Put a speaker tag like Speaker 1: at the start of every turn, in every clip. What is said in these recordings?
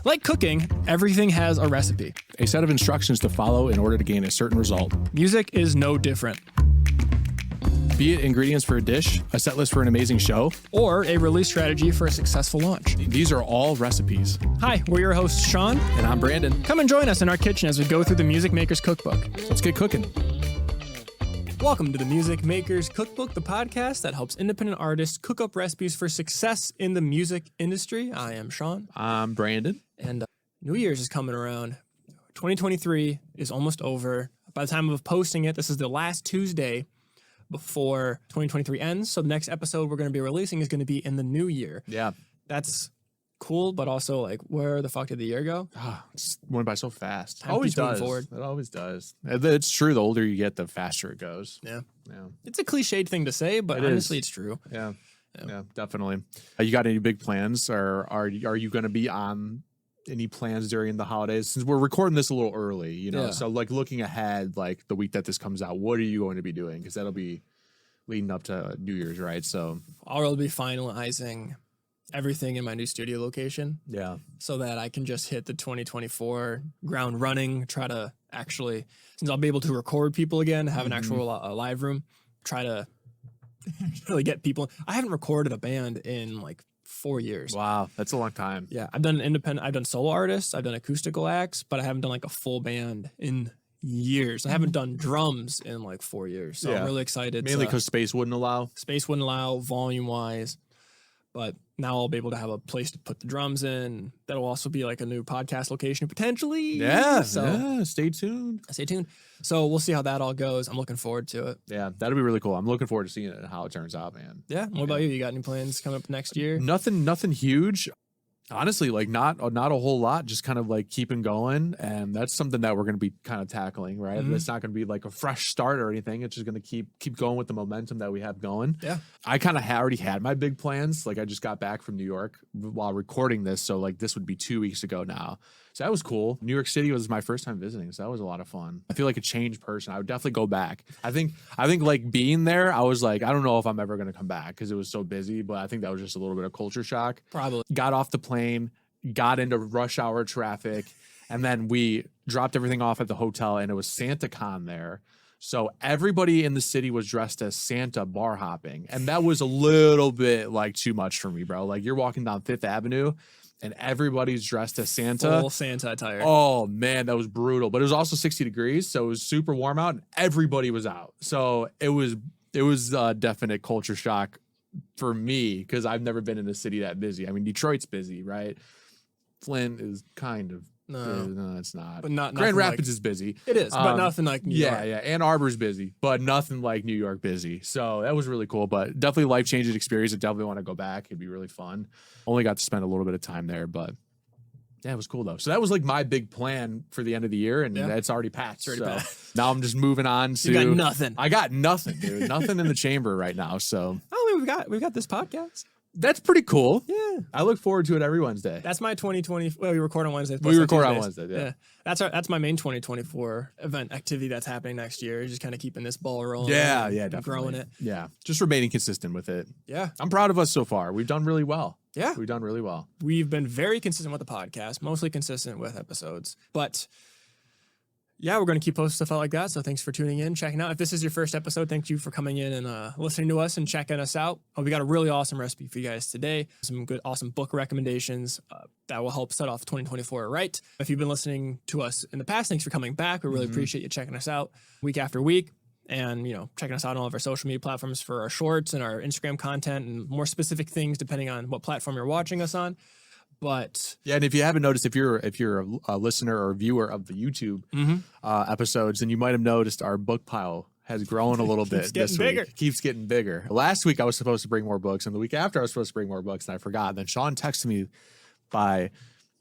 Speaker 1: Like cooking, everything has a recipe.
Speaker 2: A set of instructions to follow in order to gain a certain result.
Speaker 1: Music is no different.
Speaker 2: Be it ingredients for a dish, a set list for an amazing show,
Speaker 1: Or a release strategy for a successful launch.
Speaker 2: these are all recipes.
Speaker 1: Hi, we're your hosts, Sean.
Speaker 2: And I'm Brandon.
Speaker 1: Come and join us in our kitchen as we go through the Music Maker's Cookbook.
Speaker 2: Let's get cooking.
Speaker 1: Welcome to the Music Maker's Cookbook, the podcast that helps independent artists cook up recipes for success in the music industry. I am Sean.
Speaker 2: I'm Brandon.
Speaker 1: And New Year's is coming around. 2023 is almost over. By the time of posting it, this is the last Tuesday before 2023 ends. So the next episode we're going to be releasing is going to be in the new year.
Speaker 2: Yeah.
Speaker 1: That's cool, but also like, where the fuck did the year go?
Speaker 2: It went by so fast.
Speaker 1: Time
Speaker 2: Always
Speaker 1: keeps moving
Speaker 2: does.
Speaker 1: forward.
Speaker 2: It always does. It's true. The older you get, the faster it goes.
Speaker 1: Yeah.
Speaker 2: Yeah.
Speaker 1: It's a cliched thing to say, but
Speaker 2: It is.
Speaker 1: honestly, it's true.
Speaker 2: Yeah. Yeah, definitely. You got any big plans, or are you going to be on any plans during the holidays? Since we're recording this a little early,
Speaker 1: Yeah.
Speaker 2: so like looking ahead, like the week that this comes out, what are you going to be doing? Because that'll be leading up to New Year's, right? So
Speaker 1: I'll really be finalizing everything in my new studio location
Speaker 2: yeah,
Speaker 1: so that I can just hit the 2024 ground running, try to actually, since I'll be able to record people again, have an actual live room, try to really get people. I haven't recorded a band in like 4 years.
Speaker 2: wow, that's a long time.
Speaker 1: Yeah, I've done solo artists, I've done acoustical acts, but I haven't done like a full band in years. I haven't done drums in like 4 years. So I'm really excited.
Speaker 2: Mainly because space wouldn't allow.
Speaker 1: Space wouldn't allow volume wise, but now I'll be able to have a place to put the drums in. That'll also be like a new podcast location potentially.
Speaker 2: Yeah,
Speaker 1: So
Speaker 2: yeah. Stay tuned.
Speaker 1: stay tuned. So we'll see how that all goes. I'm looking forward to it.
Speaker 2: Yeah, that'll be really cool. I'm looking forward to seeing it and how it turns out, man.
Speaker 1: Yeah. What about you? You got any plans coming up next year?
Speaker 2: Nothing huge. Honestly, like not a whole lot, just kind of like keeping going. And that's something that we're going to be kind of tackling, right? It's not going to be like a fresh start or anything. It's just going to keep going with the momentum that we have going.
Speaker 1: Yeah.
Speaker 2: I kind of already had my big plans. Like I just got back from New York while recording this. So like this would be 2 weeks ago now. So that was cool. New York City was my first time visiting. So that was a lot of fun. I feel like a changed person. I would definitely go back. I think like being there, I was like, I don't know if I'm ever going to come back because it was so busy, but I think that was just a little bit of culture shock.
Speaker 1: Probably.
Speaker 2: Got off the plane, got into rush hour traffic, and then we dropped everything off at the hotel, and it was SantaCon there. So everybody in the city was dressed as Santa bar hopping, and that was a little bit like too much for me, bro. Like you're walking down Fifth Avenue, and everybody's dressed as Santa.
Speaker 1: Full Santa attire.
Speaker 2: Oh man, that was brutal. But it was also 60 degrees, so it was super warm out, and everybody was out. So it was a definite culture shock for me because I've never been in a city that busy. I mean, Detroit's busy, right? Flint is kind of no, it's not.
Speaker 1: But not
Speaker 2: Grand Rapids
Speaker 1: like,
Speaker 2: is busy.
Speaker 1: It is, but nothing like New York.
Speaker 2: Yeah. Ann Arbor's busy, but nothing like New York busy. So that was really cool, but definitely life-changing experience. I definitely want to go back. It'd be really fun. Only got to spend a little bit of time there, but yeah, it was cool though. So that was like my big plan for the end of the year, and it's already passed. Now I'm just moving on to.
Speaker 1: You got nothing.
Speaker 2: I got nothing, dude. Nothing in the chamber right now. So
Speaker 1: we've got this podcast.
Speaker 2: that's pretty cool.
Speaker 1: Yeah.
Speaker 2: I look forward to it every Wednesday.
Speaker 1: That's my 2020. Well, we record on Wednesdays.
Speaker 2: We record on Wednesday. Yeah.
Speaker 1: That's my main 2024 event activity that's happening next year. Just kind of keeping this ball rolling.
Speaker 2: Yeah,
Speaker 1: and
Speaker 2: definitely.
Speaker 1: growing it.
Speaker 2: Yeah, just remaining consistent with it.
Speaker 1: Yeah.
Speaker 2: I'm proud of us so far. We've done really well.
Speaker 1: Yeah.
Speaker 2: We've done really well.
Speaker 1: We've been very consistent with the podcast, mostly consistent with episodes. But yeah, we're going to keep posting stuff out like that. So thanks for tuning in, checking out. If this is your first episode, thank you for coming in and listening to us and checking us out. We got a really awesome recipe for you guys today. Some good, awesome book recommendations that will help set off 2024 right. If you've been listening to us in the past, thanks for coming back. We really appreciate you checking us out week after week. And, checking us out on all of our social media platforms for our shorts and our Instagram content and more specific things depending on what platform you're watching us on. But
Speaker 2: yeah, and if you haven't noticed, if you're a listener or a viewer of the YouTube episodes, then you might have noticed our book pile has grown a little bit this week. Keeps getting bigger. Last week I was supposed to bring more books, and the week after I was supposed to bring more books, and I forgot. And then Sean texted me by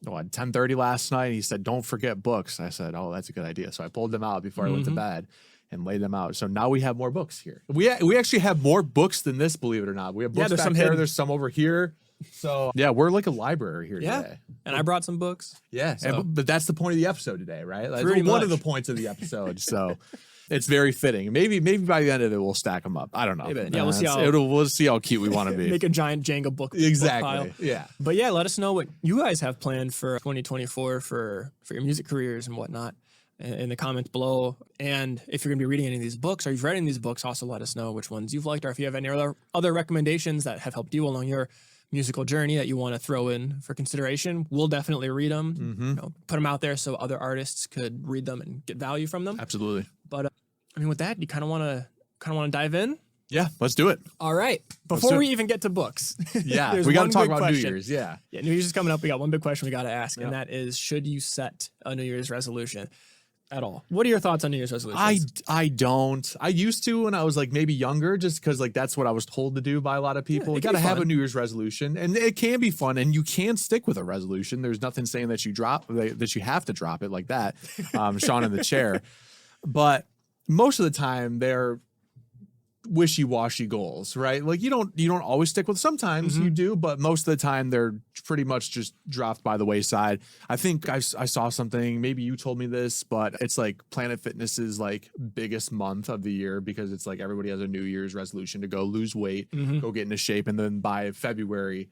Speaker 2: 10:30 last night, and he said, "Don't forget books." I said, "Oh, that's a good idea." So I pulled them out before I went to bed and laid them out. So now we have more books here. We actually have more books than this, believe it or not. We have books
Speaker 1: there's
Speaker 2: back
Speaker 1: some
Speaker 2: there.
Speaker 1: hidden.
Speaker 2: There's some over here. So yeah, we're like a library here today.
Speaker 1: And I brought some books.
Speaker 2: Yeah,
Speaker 1: So.
Speaker 2: but that's the point of the episode today, right? That's
Speaker 1: Pretty
Speaker 2: one of
Speaker 1: much.
Speaker 2: the points of the episode. So It's very fitting. Maybe by the end of it, we'll stack them up. I don't know.
Speaker 1: Maybe. Yeah,
Speaker 2: we'll see how cute we want to be.
Speaker 1: Make a giant Jenga book
Speaker 2: Exactly.
Speaker 1: Book pile.
Speaker 2: Yeah.
Speaker 1: But yeah, let us know what you guys have planned for 2024 for your music careers and whatnot in the comments below. And if you're going to be reading any of these books or you've read any of these books, also let us know which ones you've liked, or if you have any other recommendations that have helped you along your musical journey that you want to throw in for consideration. We'll definitely read them, put them out there so other artists could read them and get value from them.
Speaker 2: Absolutely.
Speaker 1: But I mean, with that, you kind of want to dive in.
Speaker 2: Yeah, let's do it.
Speaker 1: All right. Before we even get to books.
Speaker 2: Yeah, we got to talk about New Year's. Yeah.
Speaker 1: Yeah, New Year's is coming up. We got one big question we got to ask, and that is, should you set a New Year's resolution at all? What are your thoughts on New Year's resolutions?
Speaker 2: I don't. I used to when I was like maybe younger, just because like that's what I was told to do by a lot of people. You got to have a New Year's resolution, and it can be fun, and you can stick with a resolution. There's nothing saying that you have to drop it like that. Sean in the chair, but most of the time they're wishy-washy goals, right? Like you don't always stick with. Sometimes you do, but most of the time they're pretty much just dropped by the wayside. I think I saw something, maybe you told me this, but it's like Planet Fitness's like biggest month of the year, because it's like everybody has a New Year's resolution to go lose weight, go get into shape, and then by February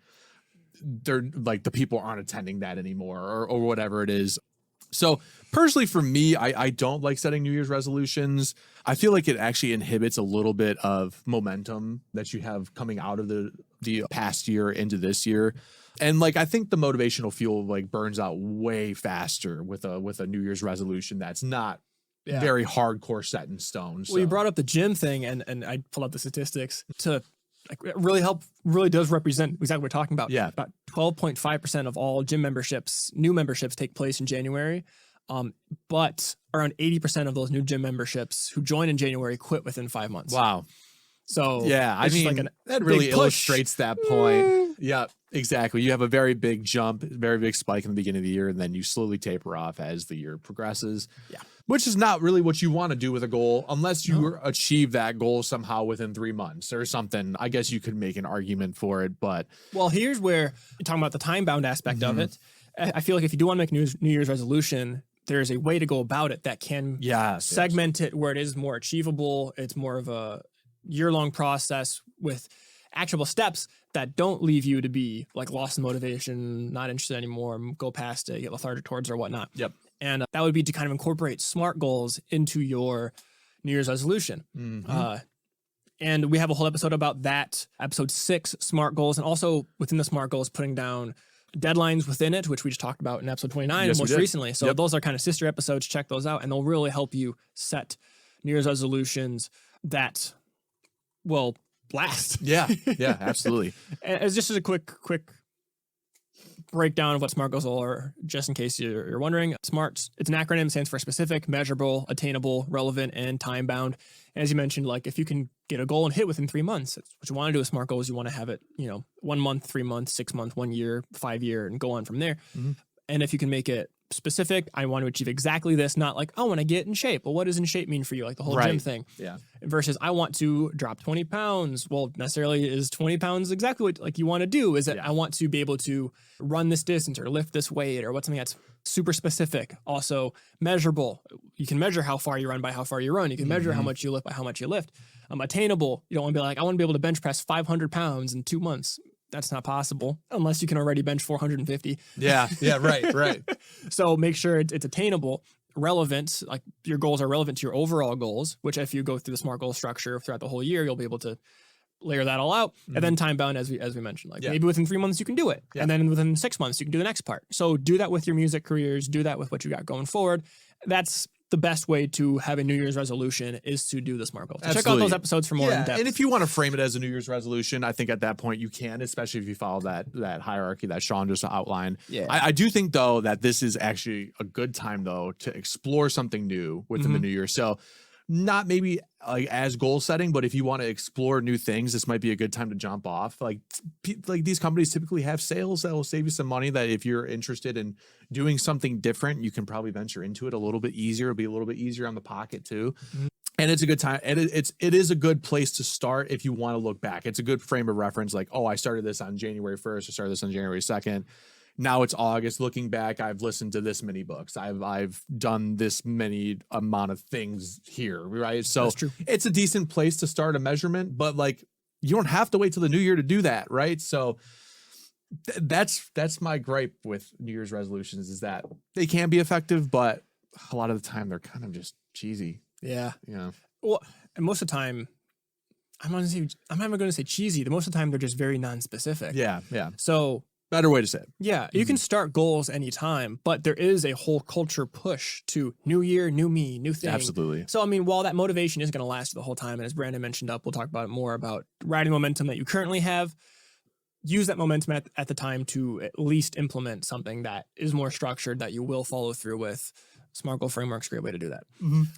Speaker 2: they're like the people aren't attending that anymore or whatever it is. So personally for me, I don't like setting New Year's resolutions. I feel like it actually inhibits a little bit of momentum that you have coming out of the past year into this year. And like, I think the motivational fuel like burns out way faster with a New Year's resolution that's not very hardcore set in stone. So.
Speaker 1: Well, you brought up the gym thing, and I pulled up the statistics to like really does represent exactly what we're talking about.
Speaker 2: Yeah.
Speaker 1: About 12.5% of all gym memberships, new memberships, take place in January. But around 80% of those new gym memberships who join in January quit within 5 months.
Speaker 2: Wow.
Speaker 1: So
Speaker 2: yeah, I mean, like that really illustrates that point. Yeah, exactly. You have a very big jump, very big spike in the beginning of the year, and then you slowly taper off as the year progresses.
Speaker 1: Yeah.
Speaker 2: Which is not really what you want to do with a goal, unless you achieve that goal somehow within 3 months or something. I guess you could make an argument for it, but.
Speaker 1: Well, here's where you're talking about the time-bound aspect of it. I feel like if you do want to make a New Year's resolution, there's a way to go about it that can segment it where it is more achievable. It's more of a year-long process with actionable steps that don't leave you to be like lost in motivation, not interested anymore, go past it, get lethargic towards or whatnot.
Speaker 2: Yep.
Speaker 1: And that would be to kind of incorporate SMART goals into your New Year's resolution. And we have a whole episode about that, episode 6, SMART goals, and also within the SMART goals, putting down deadlines within it, which we just talked about in episode 29 most recently. So those are kind of sister episodes. Check those out, and they'll really help you set New Year's resolutions that will last.
Speaker 2: Yeah, absolutely.
Speaker 1: As just as a quick breakdown of what SMART goals are, just in case you're wondering. SMART, it's an acronym, stands for specific, measurable, attainable, relevant, and time-bound. And as you mentioned, like if you can get a goal and hit within 3 months, that's what you want to do with SMART goals. You want to have it, 1 month, 3 months, 6 months, 1 year, 5 year, and go on from there. And if you can make it specific, I want to achieve exactly this, not like, I want to get in shape. Well, what does in shape mean for you? Like the whole gym thing.
Speaker 2: Yeah.
Speaker 1: Versus I want to drop 20 pounds. Well, necessarily is 20 pounds exactly what like you want to do? Is that I want to be able to run this distance or lift this weight or what's something that's super specific. Also measurable. You can measure how far you run by how far you run. You can measure how much you lift by how much you lift. Attainable. You don't want to be like, I want to be able to bench press 500 pounds in 2 months. That's not possible unless you can already bench 450.
Speaker 2: Yeah, right.
Speaker 1: So make sure it's attainable, relevant, like your goals are relevant to your overall goals, which if you go through the SMART goal structure throughout the whole year, you'll be able to layer that all out. And then time bound, as we mentioned, like maybe within 3 months you can do it. And then within 6 months you can do the next part. So do that with your music careers, do that with what you got going forward. That's the best way to have a New Year's resolution is to do the SMART goals. So check out those episodes for more in depth.
Speaker 2: And if you want to frame it as a New Year's resolution, I think at that point you can, especially if you follow that hierarchy that Sean just outlined.
Speaker 1: Yeah.
Speaker 2: I do think though that this is actually a good time though to explore something new within the new year. So not maybe like as goal setting, but if you want to explore new things, this might be a good time to jump off. Like these companies typically have sales that will save you some money, that if you're interested in doing something different, you can probably venture into it a little bit easier. It'll be a little bit easier on the pocket too. And it's a good time. And it is a good place to start if you want to look back. It's a good frame of reference. Like, oh, I started this on January 1st. I started this on January 2nd. now it's August. Looking back, I've listened to this many books. I've done this many amount of things here, right? So
Speaker 1: That's true.
Speaker 2: It's a decent place to start a measurement, but like you don't have to wait till the new year to do that, right? So that's my gripe with New Year's resolutions is that they can be effective, but a lot of the time they're kind of just cheesy.
Speaker 1: Yeah.
Speaker 2: Yeah.
Speaker 1: Well, and most of the time, I'm not even going to say cheesy. Most of the time, they're just very non-specific.
Speaker 2: Yeah. Yeah.
Speaker 1: So
Speaker 2: Better way to say it.
Speaker 1: yeah, you can start goals anytime, but there is a whole culture push to new year, new me, new thing.
Speaker 2: Absolutely.
Speaker 1: So, I mean, while that motivation isn't going to last the whole time, and as Brandon mentioned we'll talk about it more about riding momentum that you currently have, use that momentum at the time to at least implement something that is more structured that you will follow through with. SMART goal framework's a great way to do that.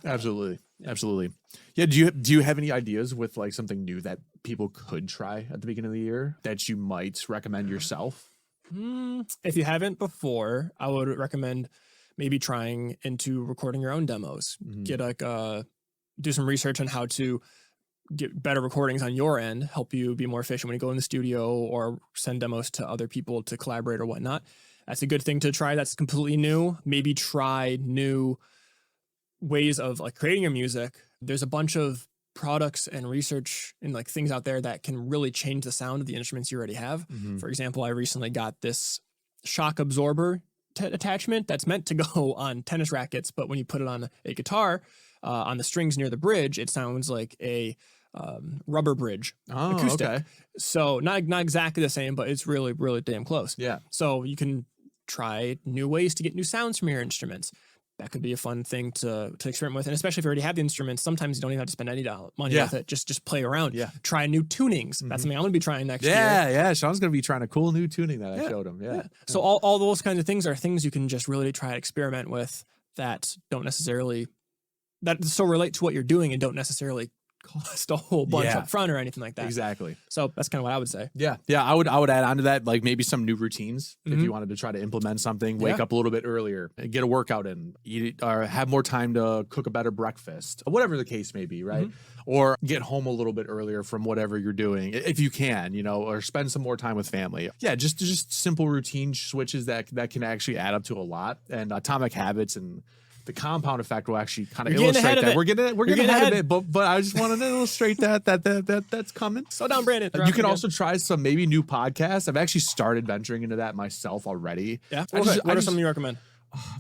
Speaker 2: Absolutely. Absolutely. Yeah. Do you have any ideas with like something new that people could try at the beginning of the year that you might recommend yourself?
Speaker 1: If you haven't before, I would recommend maybe trying into recording your own demos. Get like do some research on how to get better recordings on your end, help you be more efficient when you go in the studio or send demos to other people to collaborate or whatnot. That's a good thing to try. That's completely new. Maybe try new ways of like creating your music. There's a bunch of products and research and like things out there that can really change the sound of the instruments you already have. For example, I recently got this shock absorber attachment that's meant to go on tennis rackets, but when you put it on a guitar, on the strings near the bridge, it sounds like a rubber bridge acoustic. Okay. So not exactly the same, but it's really, really damn close.
Speaker 2: Yeah.
Speaker 1: So you can try new ways to get new sounds from your instruments. That could be a fun thing to experiment with. And especially if you already have the instruments, sometimes you don't even have to spend any money with it. Just play around. Yeah. Try new tunings. That's something I'm going to be trying next year.
Speaker 2: Yeah. Sean's going to be trying a cool new tuning that I showed him. Yeah.
Speaker 1: So all those kinds of things are things you can just really try to experiment with that so relate to what you're doing and don't necessarily cost a whole bunch up front or anything like that.
Speaker 2: Exactly.
Speaker 1: So that's kind of what I would say.
Speaker 2: Yeah. I would add on to that, like maybe some new routines if you wanted to try to implement something, wake up a little bit earlier, get a workout in, eat or have more time to cook a better breakfast, whatever the case may be, right? Or get home a little bit earlier from whatever you're doing if you can, or spend some more time with family. Yeah. Just simple routine switches that can actually add up to a lot. And Atomic Habits and the compound effect will actually kind of illustrate that. We're getting ahead of it, but I just wanted to illustrate that's coming.
Speaker 1: Slow down, Brandon.
Speaker 2: You can also try some maybe new podcasts. I've actually started venturing into that myself already.
Speaker 1: Yeah. What are some you recommend?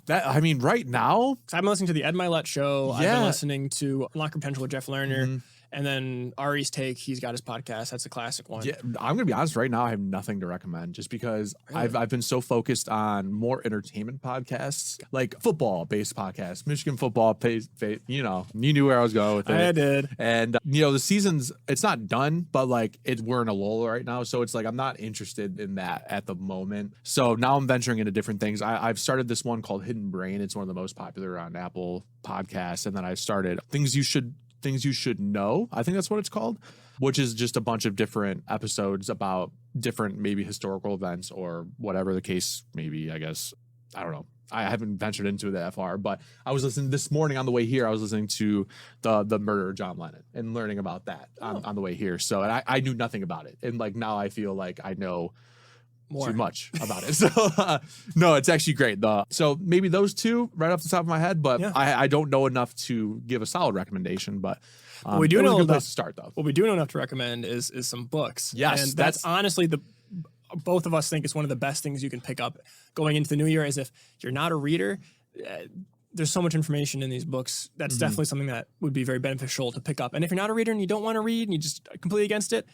Speaker 2: Right now,
Speaker 1: I've been listening to the Ed Milet Show. Yeah. I've been listening to Unlock Your Potential with Jeff Lerner. And then Ari's Take, he's got his podcast. That's a classic one. Yeah,
Speaker 2: I'm gonna be honest. Right now, I have nothing to recommend, just because I've been so focused on more entertainment podcasts, like football-based podcasts, Michigan football. You knew where I was going with it.
Speaker 1: I did.
Speaker 2: And the season's it's not done, but like we're in a lull right now, so it's like I'm not interested in that at the moment. So now I'm venturing into different things. I've started this one called Hidden Brain. It's one of the most popular on Apple Podcasts, and then I started Things You Should Know. I think that's what it's called, which is just a bunch of different episodes about different maybe historical events or whatever the case may be, I guess. I don't know. I haven't ventured into the FR, but I was listening this morning on the way here. I was listening to the murder of John Lennon and learning about that on the way here. So and I knew nothing about it. And like now I feel like I know too much about it. So no, it's actually great. So maybe those two right off the top of my head, but I don't know enough to give a solid recommendation, but
Speaker 1: we do know
Speaker 2: a good place to start though.
Speaker 1: What we do know enough to recommend is some books.
Speaker 2: Yes.
Speaker 1: And that's honestly both of us think it's one of the best things you can pick up going into the new year. Is if you're not a reader, there's so much information in these books. That's definitely something that would be very beneficial to pick up. And if you're not a reader and you don't want to read and you're just completely against it,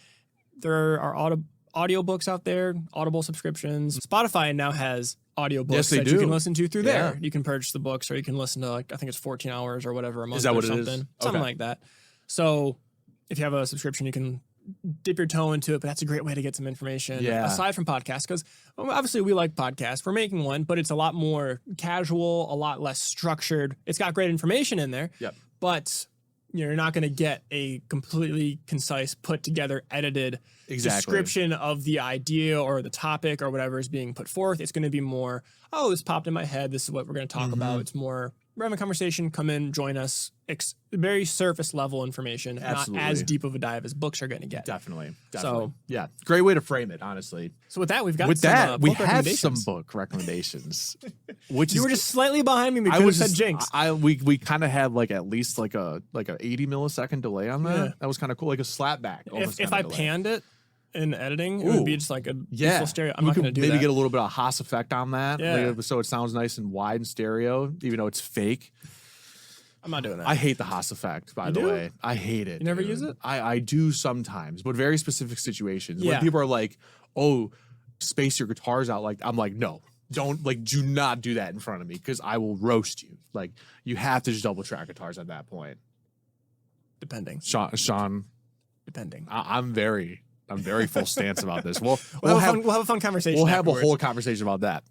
Speaker 1: there are audiobooks out there, Audible subscriptions. Spotify now has audiobooks that you can listen to through there. You can purchase the books, or you can listen to I think it's 14 hours or whatever a month.
Speaker 2: Is that
Speaker 1: or
Speaker 2: what
Speaker 1: something.
Speaker 2: it is?
Speaker 1: Something like that. So if you have a subscription, you can dip your toe into it, but that's a great way to get some information aside from podcasts, because obviously we like podcasts. We're making one, but it's a lot more casual, a lot less structured. It's got great information in there, but you're not going to get a completely concise, put together, edited description of the idea or the topic or whatever is being put forth. It's going to be more, this popped in my head. This is what we're going to talk about. It's more we're having a conversation, come in, join us. Very surface level information,
Speaker 2: Absolutely.
Speaker 1: not as deep of a dive as books are going to get.
Speaker 2: Definitely.
Speaker 1: So,
Speaker 2: yeah, great way to frame it, honestly.
Speaker 1: So with that, we
Speaker 2: have some book recommendations. Which
Speaker 1: you were just slightly behind me because you said Jinx.
Speaker 2: We kind of had like at least like a 80 millisecond delay on that.
Speaker 1: Yeah.
Speaker 2: That was kind of cool, like a slapback.
Speaker 1: If I panned it in editing, it would be just like a full stereo. I'm not going to do
Speaker 2: maybe
Speaker 1: that.
Speaker 2: Get a little bit of Haas effect on that,
Speaker 1: Yeah.
Speaker 2: so it sounds nice and wide and stereo, even though it's fake.
Speaker 1: I'm not doing that.
Speaker 2: I hate the Haas effect, by the way. I hate it.
Speaker 1: You never use it?
Speaker 2: I do sometimes, but very specific situations.
Speaker 1: Yeah.
Speaker 2: When people are like, "Oh, space your guitars out," like I'm like, no, don't, like, do not do that in front of me because I will roast you. Like, you have to just double track guitars at that point.
Speaker 1: Depending.
Speaker 2: Sean,
Speaker 1: Depending.
Speaker 2: I'm very full stance about this. We'll
Speaker 1: have a fun conversation.
Speaker 2: We'll have a whole conversation about that.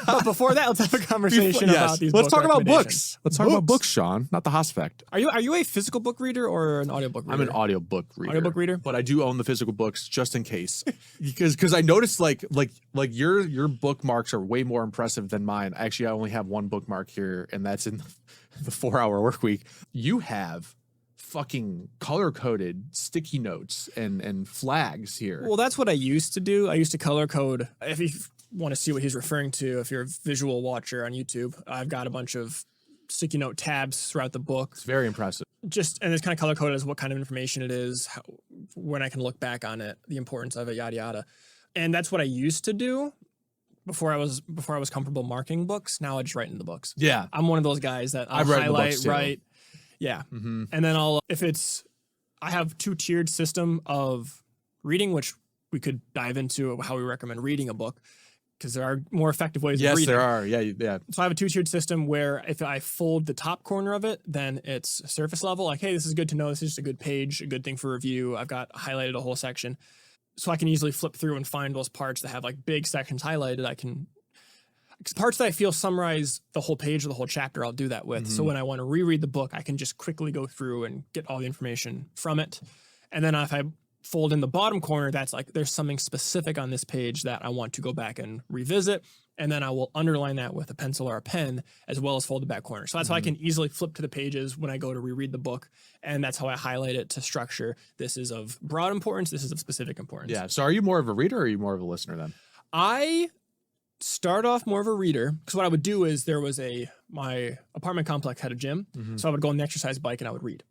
Speaker 1: But before that, let's have a conversation about these.
Speaker 2: Let's talk about books. Let's talk about books, Sean, not the Haas effect.
Speaker 1: Are you a physical book reader or an audiobook reader?
Speaker 2: I'm an audiobook reader.
Speaker 1: Audiobook reader,
Speaker 2: but I do own the physical books just in case, because I noticed like your bookmarks are way more impressive than mine. Actually, I only have one bookmark here, and that's in the 4-hour work week. You have fucking color-coded sticky notes and flags here.
Speaker 1: Well, that's what I used to do. I used to color code. If you want to see what he's referring to, if you're a visual watcher on YouTube, I've got a bunch of sticky note tabs throughout the book.
Speaker 2: It's very impressive.
Speaker 1: And it's kind of color coded as what kind of information it is, when I can look back on it, the importance of it, yada yada. And that's what I used to do before I was comfortable marking books. Now I just write in the books.
Speaker 2: Yeah,
Speaker 1: I'm one of those guys that I'll highlight, write. Yeah. Mm-hmm. And then I have 2-tiered system of reading, which we could dive into how we recommend reading a book, because there are more effective ways of reading. Yes,
Speaker 2: there are. Yeah.
Speaker 1: So I have a 2-tiered system where if I fold the top corner of it, then it's surface level. Like, hey, this is good to know. This is just a good page, a good thing for review. I've got highlighted a whole section. So I can easily flip through and find those parts that have like big sections highlighted. Parts that I feel summarize the whole page or the whole chapter, I'll do that with. Mm-hmm. So when I want to reread the book, I can just quickly go through and get all the information from it. And then if I fold in the bottom corner, that's like there's something specific on this page that I want to go back and revisit. And then I will underline that with a pencil or a pen, as well as fold the back corner. So that's how I can easily flip to the pages when I go to reread the book. And that's how I highlight it to structure. This is of broad importance. This is of specific importance.
Speaker 2: Yeah. So are you more of a reader or are you more of a listener then?
Speaker 1: I start off more of a reader, because what I would do is my apartment complex had a gym. Mm-hmm. So I would go on the exercise bike and I would read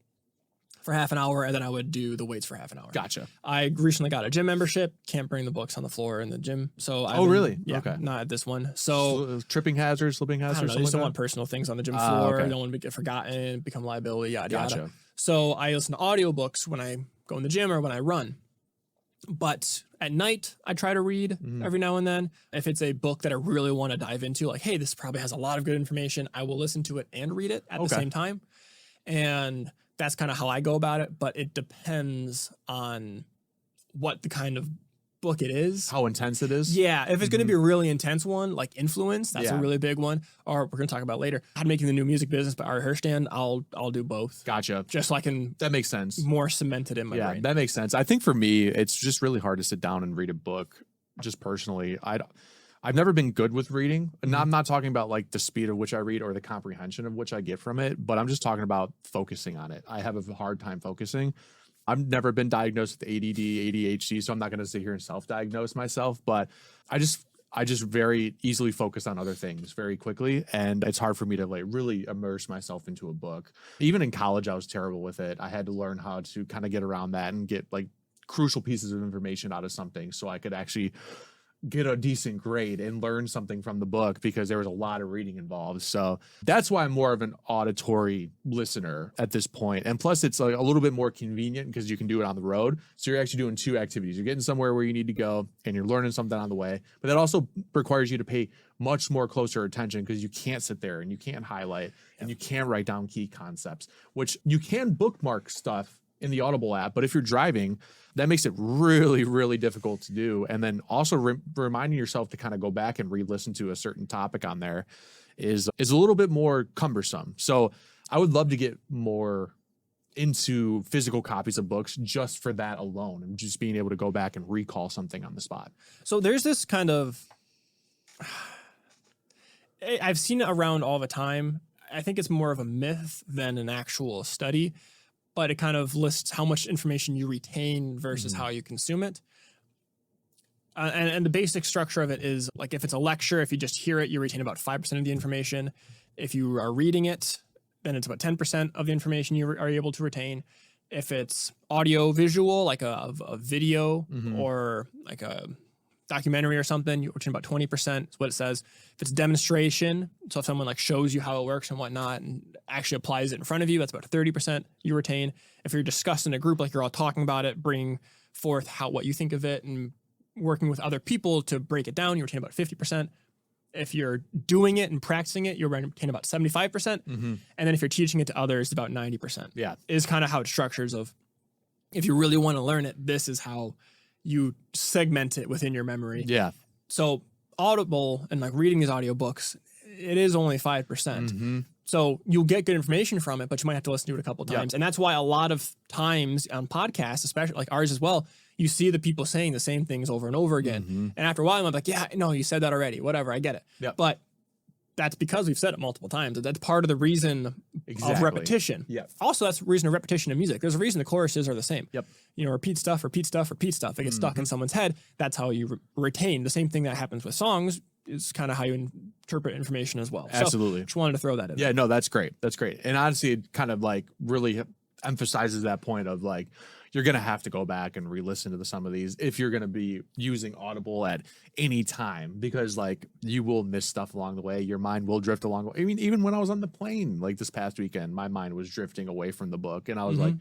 Speaker 1: for half an hour, and then I would do the weights for half an hour.
Speaker 2: Gotcha.
Speaker 1: I recently got a gym membership. Can't bring the books on the floor in the gym. So
Speaker 2: really?
Speaker 1: Yeah,
Speaker 2: okay.
Speaker 1: Not at this one. So
Speaker 2: tripping hazards, slipping hazards.
Speaker 1: I just don't want personal things on the gym floor. I don't want to get forgotten, become liability, yada yada. So I listen to audiobooks when I go in the gym or when I run. But at night, I try to read every now and then. If it's a book that I really want to dive into, like, hey, this probably has a lot of good information, I will listen to it and read it at the same time. And that's kind of how I go about it. But it depends on what the kind of book it is.
Speaker 2: How intense it is.
Speaker 1: Yeah. If it's going to be a really intense one, like Influence, that's a really big one. Or we're going to talk about later, How to Making the New Music Business by Ari Hershstand. I'll do both.
Speaker 2: Gotcha.
Speaker 1: Just so I can.
Speaker 2: That makes sense.
Speaker 1: More cemented in my brain.
Speaker 2: Yeah, that makes sense. I think for me, it's just really hard to sit down and read a book. Just personally, I've never been good with reading. And I'm not talking about like the speed of which I read or the comprehension of which I get from it, but I'm just talking about focusing on it. I have a hard time focusing. I've never been diagnosed with ADD, ADHD, so I'm not going to sit here and self-diagnose myself, but I just very easily focus on other things very quickly, and it's hard for me to like really immerse myself into a book. Even in college, I was terrible with it. I had to learn how to kind of get around that and get like crucial pieces of information out of something so I could actually get a decent grade and learn something from the book, because there was a lot of reading involved. So that's why I'm more of an auditory listener at this point. And plus it's like a little bit more convenient because you can do it on the road. So you're actually doing 2 activities. You're getting somewhere where you need to go and you're learning something on the way, but that also requires you to pay much more closer attention, because you can't sit there and you can't highlight and you can't write down key concepts, which you can bookmark stuff in the Audible app, but if you're driving, that makes it really, really difficult to do. And then also reminding yourself to kind of go back and re-listen to a certain topic on there is a little bit more cumbersome. So I would love to get more into physical copies of books just for that alone, and just being able to go back and recall something on the spot.
Speaker 1: So there's this kind of, I've seen it around all the time. I think it's more of a myth than an actual study, but it kind of lists how much information you retain versus how you consume it. And the basic structure of it is like if it's a lecture, if you just hear it, you retain about 5% of the information. If you are reading it, then it's about 10% of the information you are able to retain. If it's audio visual, like a video or like a documentary or something, you retain about 20% is what it says. If it's demonstration, so if someone like shows you how it works and whatnot and actually applies it in front of you, that's about 30% you retain. If you're discussing in a group, like you're all talking about it, bringing forth what you think of it and working with other people to break it down, you retain about 50%. If you're doing it and practicing it, you retain about 75%. And then if you're teaching it to others, about 90%.
Speaker 2: Yeah.
Speaker 1: Is kind of how it structures of, if you really want to learn it, this is how you segment it within your memory.
Speaker 2: Yeah.
Speaker 1: So Audible and like reading these audiobooks, it is only 5%. So you'll get good information from it, but you might have to listen to it a couple of times. And that's why a lot of times on podcasts, especially like ours as well, you see the people saying the same things over and over again. And after a while, I'm like, yeah, no, you said that already. Whatever, I get it. But that's because we've said it multiple times. That's part of the reason of repetition. Also, that's the reason of repetition in music. There's a reason the choruses are the same. You know, repeat stuff, repeat stuff, repeat stuff. It gets stuck in someone's head. That's how you retain. The same thing that happens with songs is kind of how you interpret information as well.
Speaker 2: Absolutely.
Speaker 1: So, just wanted to throw that in.
Speaker 2: Yeah, no, that's great. That's great. And honestly, it kind of like really emphasizes that point of like, you're going to have to go back and re-listen to some of these if you're going to be using Audible at any time, because like you will miss stuff along the way. Your mind will drift along the way. I mean, even when I was on the plane, like this past weekend, my mind was drifting away from the book. And I was like,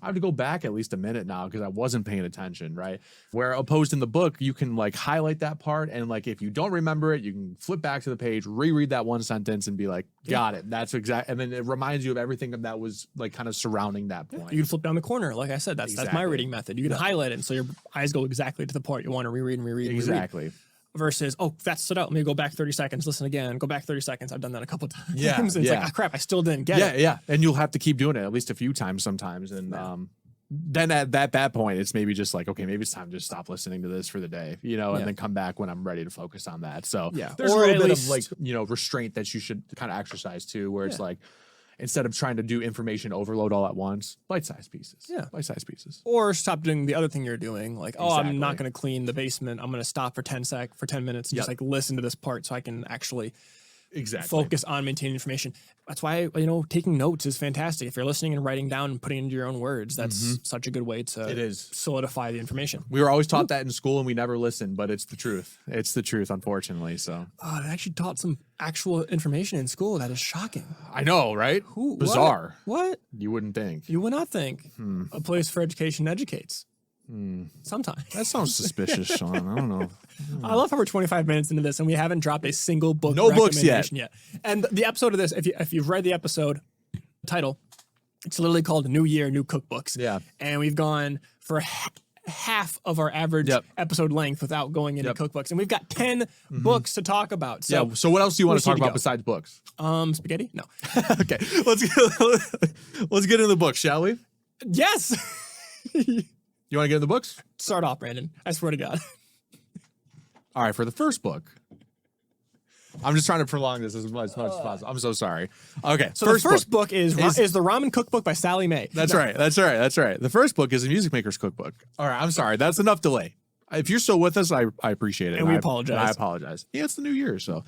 Speaker 2: I have to go back at least a minute now because I wasn't paying attention, right? Where opposed in the book, you can like highlight that part. And like, if you don't remember it, you can flip back to the page, reread that one sentence and be like, got it. That's exact. And then it reminds you of everything that was like kind of surrounding that point.
Speaker 1: You can flip down the corner. Like I said, that's my reading method. You can highlight it. And so your eyes go exactly to the part you want to reread and reread.
Speaker 2: Exactly.
Speaker 1: Versus, oh, that stood out. Let me go back 30 seconds, listen again, go back 30 seconds. I've done that a couple times. And it's like, oh, crap, I still didn't get it.
Speaker 2: Yeah. And you'll have to keep doing it at least a few times sometimes. And then at that point, it's maybe just like, okay, maybe it's time to just stop listening to this for the day, you know, and then come back when I'm ready to focus on that. So there's a little bit of like, you know, restraint that you should kind of exercise too, where it's like, instead of trying to do information overload all at once, bite-sized pieces. Bite-sized pieces.
Speaker 1: Or stop doing the other thing you're doing. Like, oh, I'm not going to clean the basement. I'm going to stop for 10 minutes and just like listen to this part so I can actually focus on maintaining information. That's why, you know, taking notes is fantastic. If you're listening and writing down and putting it into your own words, that's such a good way to solidify the information.
Speaker 2: We were always taught that in school and we never listened, but it's the truth. It's the truth, unfortunately. So
Speaker 1: I actually taught some actual information in school. That is shocking.
Speaker 2: I know, right? Bizarre.
Speaker 1: What?
Speaker 2: You wouldn't think.
Speaker 1: You would not think. A place for education educates. Sometimes.
Speaker 2: That sounds suspicious, Sean. I don't know.
Speaker 1: I love how we're 25 minutes into this and we haven't dropped a single book.
Speaker 2: No books yet.
Speaker 1: And the episode of this, if you've read the episode title, it's literally called New Year, New Cookbooks.
Speaker 2: Yeah.
Speaker 1: And we've gone for half of our average episode length without going into cookbooks. And we've got 10 books to talk about. So,
Speaker 2: so what want to talk about besides books?
Speaker 1: Spaghetti? No.
Speaker 2: Okay. Let's get into the book, shall we?
Speaker 1: Yes.
Speaker 2: You want to get in the books?
Speaker 1: Start off, Brandon. I swear to God.
Speaker 2: All right, for the first book. I'm just trying to prolong this as much as possible. I'm so sorry. Okay,
Speaker 1: so the first book is the Ramen Cookbook by Sally Mae.
Speaker 2: That's right. The first book is a music maker's cookbook. All right, I'm sorry. That's enough delay. If you're still with us, I appreciate it.
Speaker 1: And we apologize.
Speaker 2: I apologize. Yeah, it's the new year, so.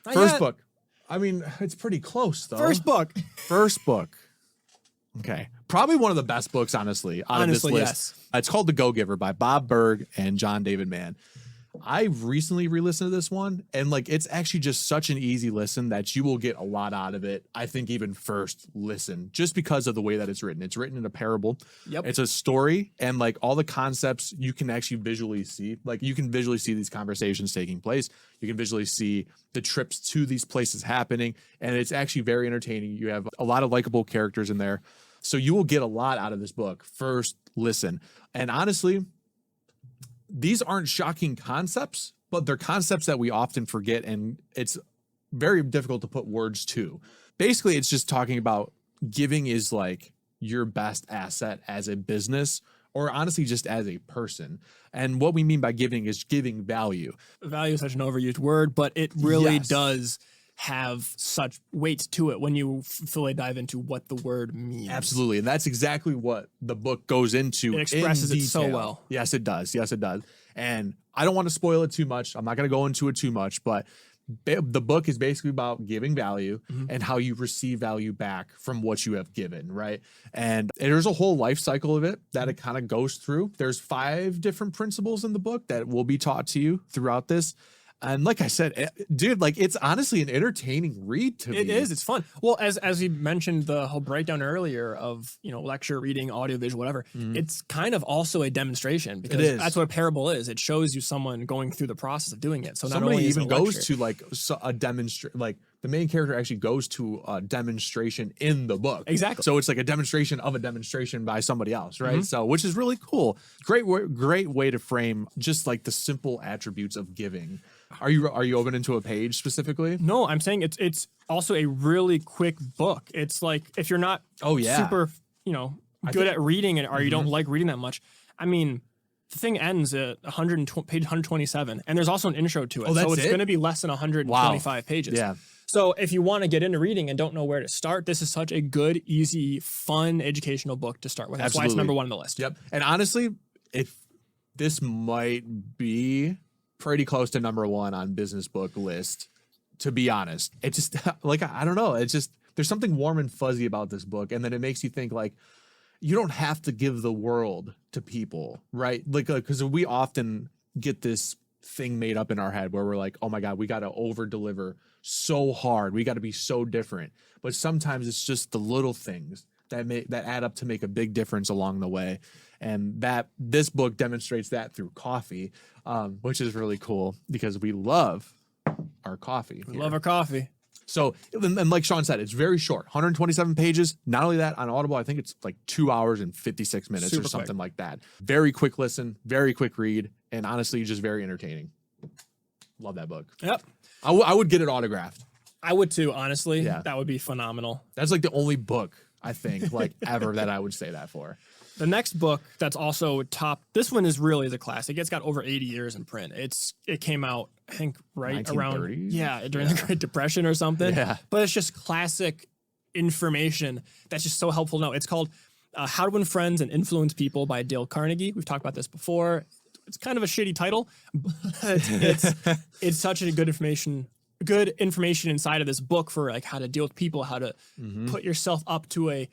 Speaker 2: First book. I mean, it's pretty close, though.
Speaker 1: First book.
Speaker 2: Okay. Probably one of the best books, honestly, out of this list.
Speaker 1: Yes.
Speaker 2: It's called The Go-Giver by Bob Burg and John David Mann. I recently re-listened to this one, and like it's actually just such an easy listen that you will get a lot out of it. I think even first listen, just because of the way that it's written. It's written in a parable. It's a story, and like all the concepts you can actually visually see. Like you can visually see these conversations taking place. You can visually see the trips to these places happening, and it's actually very entertaining. You have a lot of likable characters in there. So you will get a lot out of this book. First listen. And honestly, these aren't shocking concepts, but they're concepts that we often forget, and it's very difficult to put words to. Basically, it's just talking about giving is like your best asset as a business, or honestly, just as a person. And what we mean by giving is giving value.
Speaker 1: Value is such an overused word, but it really does have such weight to it when you fully dive into what the word means.
Speaker 2: Absolutely. And that's exactly what the book goes into.
Speaker 1: It expresses
Speaker 2: in
Speaker 1: it so
Speaker 2: detail.
Speaker 1: well.
Speaker 2: Yes, it does. Yes, it does. And I don't want to spoil it too much. I'm not going to go into it too much, but the book is basically about giving value and how you receive value back from what you have given, right? And there's a whole life cycle of it that it kind of goes through. There's 5 different principles in the book that will be taught to you throughout this. And like I said, dude, like it's honestly an entertaining read to me.
Speaker 1: It is. It's fun. Well, as we mentioned the whole breakdown earlier of, lecture, reading, audio, visual, whatever, it's kind of also a demonstration because that's what a parable is. It shows you someone going through the process of doing it. So
Speaker 2: somebody
Speaker 1: not only
Speaker 2: even goes to like a demonstration, like the main character actually goes to a demonstration in the book.
Speaker 1: Exactly.
Speaker 2: So it's like a demonstration of a demonstration by somebody else, right? So which is really cool. Great way to frame just like the simple attributes of giving. Are you open into a page specifically?
Speaker 1: No, I'm saying it's also a really quick book. It's like if you're not super, good at reading or you don't like reading that much. I mean, the thing ends at page 127, and there's also an intro to it.
Speaker 2: Oh, that's
Speaker 1: so it's going to be less than 125 pages.
Speaker 2: Yeah.
Speaker 1: So if you want to get into reading and don't know where to start, this is such a good, easy, fun, educational book to start with. That's why it's number 1 on the list.
Speaker 2: Yep. And honestly, this might be pretty close to number 1 on business book list, to be honest. It just like, I don't know. It's just, there's something warm and fuzzy about this book. And then it makes you think like, you don't have to give the world to people, right? Like, because we often get this thing made up in our head where we're like, oh my God, we got to over deliver so hard. We got to be so different. But sometimes it's just the little things that add up to make a big difference along the way. And this book demonstrates that through coffee, which is really cool because we love our coffee.
Speaker 1: We love our coffee.
Speaker 2: So, and like Sean said, it's very short, 127 pages. Not only that, on Audible, I think it's like 2 hours and 56 minutes or something like that. Very quick listen, very quick read, and honestly, just very entertaining. Love that book.
Speaker 1: Yep.
Speaker 2: I would get it autographed.
Speaker 1: I would too, honestly.
Speaker 2: Yeah.
Speaker 1: That would be phenomenal.
Speaker 2: That's like the only book, I think, like ever that I would say that for.
Speaker 1: The next book that's also top, this one is really the classic. It's got over 80 years in print. It came out, I think, right around, during the Great Depression or something.
Speaker 2: Yeah.
Speaker 1: But it's just classic information that's just so helpful to know. It's called How to Win Friends and Influence People by Dale Carnegie. We've talked about this before. It's kind of a shitty title, but it's such a good information inside of this book for like how to deal with people, how to put yourself up to a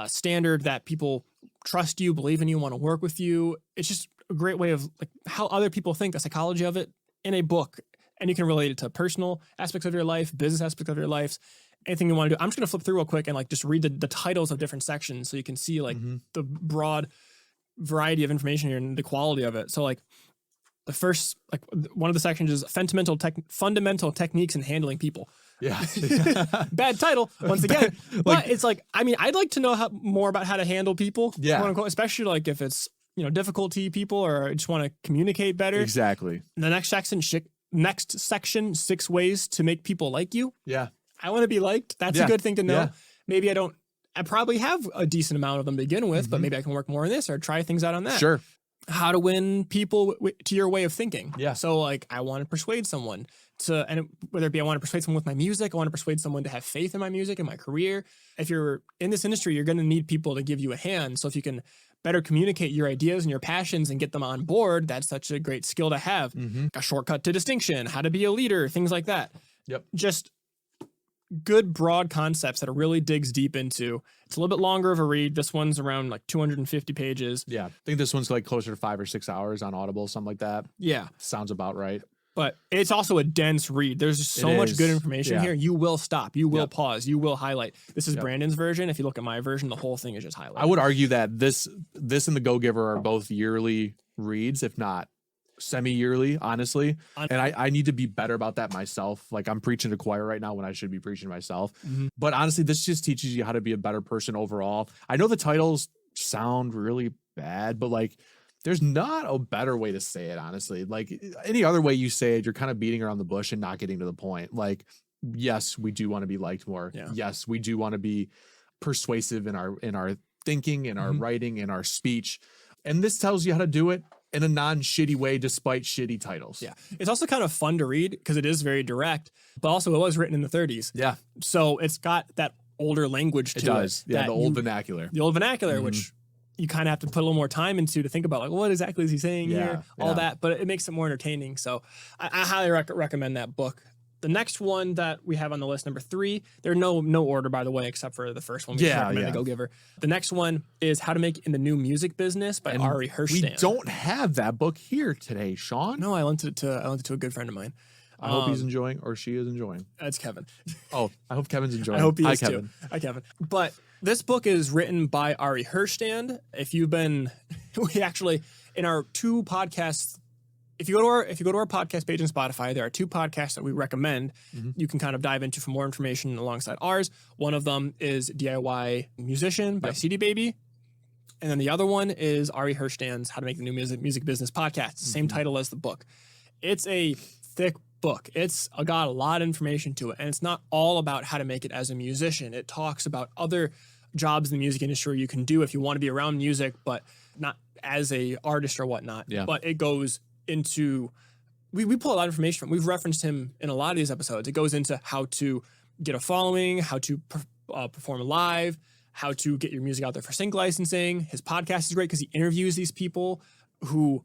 Speaker 1: standard that people trust you, believe in you, want to work with you. It's just a great way of like how other people think, the psychology of it in a book. And you can relate it to personal aspects of your life, business aspects of your life, anything you want to do. I'm just going to flip through real quick and like just read the titles of different sections so you can see like the broad variety of information here and the quality of it. So like the first, like one of the sections is fundamental techniques in handling people.
Speaker 2: Yeah.
Speaker 1: Bad title once again, but it's like, I mean, I'd like to know more about how to handle people, quote unquote, especially like if it's, difficulty people or just want to communicate better.
Speaker 2: Exactly.
Speaker 1: The next section, 6 ways to make people like you.
Speaker 2: Yeah.
Speaker 1: I want to be liked. That's a good thing to know. Yeah. Maybe I probably have a decent amount of them to begin with, but maybe I can work more on this or try things out on that.
Speaker 2: Sure.
Speaker 1: How to win people to your way of thinking.
Speaker 2: Yeah.
Speaker 1: So like I want to persuade someone and whether it be I want to persuade someone with my music, I want to persuade someone to have faith in my music and my career. If you're in this industry, you're going to need people to give you a hand. So if you can better communicate your ideas and your passions and get them on board, that's such a great skill to have. A shortcut to distinction, how to be a leader, things like that.
Speaker 2: Yep.
Speaker 1: Just good broad concepts that it really digs deep into. It's a little bit longer of a read. This one's around like 250 pages.
Speaker 2: Yeah. I think this one's like closer to 5 or 6 hours on Audible, something like that.
Speaker 1: Yeah.
Speaker 2: Sounds about right.
Speaker 1: But it's also a dense read. There's just so much good information here. You will stop. You will pause. You will highlight. This is Brandon's version. If you look at my version, the whole thing is just highlighted. I
Speaker 2: would argue that this and The Go-Giver are both yearly reads, if not semi-yearly, honestly. And I need to be better about that myself. Like I'm preaching to choir right now when I should be preaching to myself. But honestly, this just teaches you how to be a better person overall. I know the titles sound really bad, but like there's not a better way to say it, honestly. Like any other way you say it, you're kind of beating around the bush and not getting to the point. Like, yes, we do want to be liked more. Yeah. Yes, we do want to be persuasive in our thinking, in our writing, in our speech. And this tells you how to do it in a non-shitty way despite shitty titles.
Speaker 1: Yeah. It's also kind of fun to read because it is very direct, but also it was written in the 30s.
Speaker 2: Yeah.
Speaker 1: So it's got that older language to it.
Speaker 2: It does. Yeah, the old vernacular.
Speaker 1: The old vernacular, which you kind of have to put a little more time into to think about, like, what exactly is he saying here? All that, but it makes it more entertaining. So I highly recommend that book. The next one that we have on the list, number 3, there's no order, by the way, except for the first one. We recommend The Go-Giver. The next one is How to Make It in the New Music Business by Ari Hershstand.
Speaker 2: We don't have that book here today, Sean.
Speaker 1: No, I lent it to a good friend of mine.
Speaker 2: I hope he's enjoying, or she is enjoying.
Speaker 1: That's Kevin.
Speaker 2: Oh, I hope Kevin's enjoying.
Speaker 1: I hope he is
Speaker 2: Kevin.
Speaker 1: too. Hi, Kevin. But this book is written by Ari Hershstand. If you've been, we actually, in our 2 podcasts, if you go to our podcast page on Spotify, there are 2 podcasts that we recommend. You can kind of dive into for more information alongside ours. One of them is DIY Musician by CD Baby. And then the other one is Ari Hershstand's How to Make the New Music Business podcast. It's the same title as the book. It's a thick book. It's got a lot of information to it. And it's not all about how to make it as a musician. It talks about other jobs in the music industry you can do if you want to be around music, but not as a artist or whatnot. Yeah. But it goes into, we pull a lot of information from, we've referenced him in a lot of these episodes. It goes into how to get a following, how to perform live, how to get your music out there for sync licensing. His podcast is great because he interviews these people who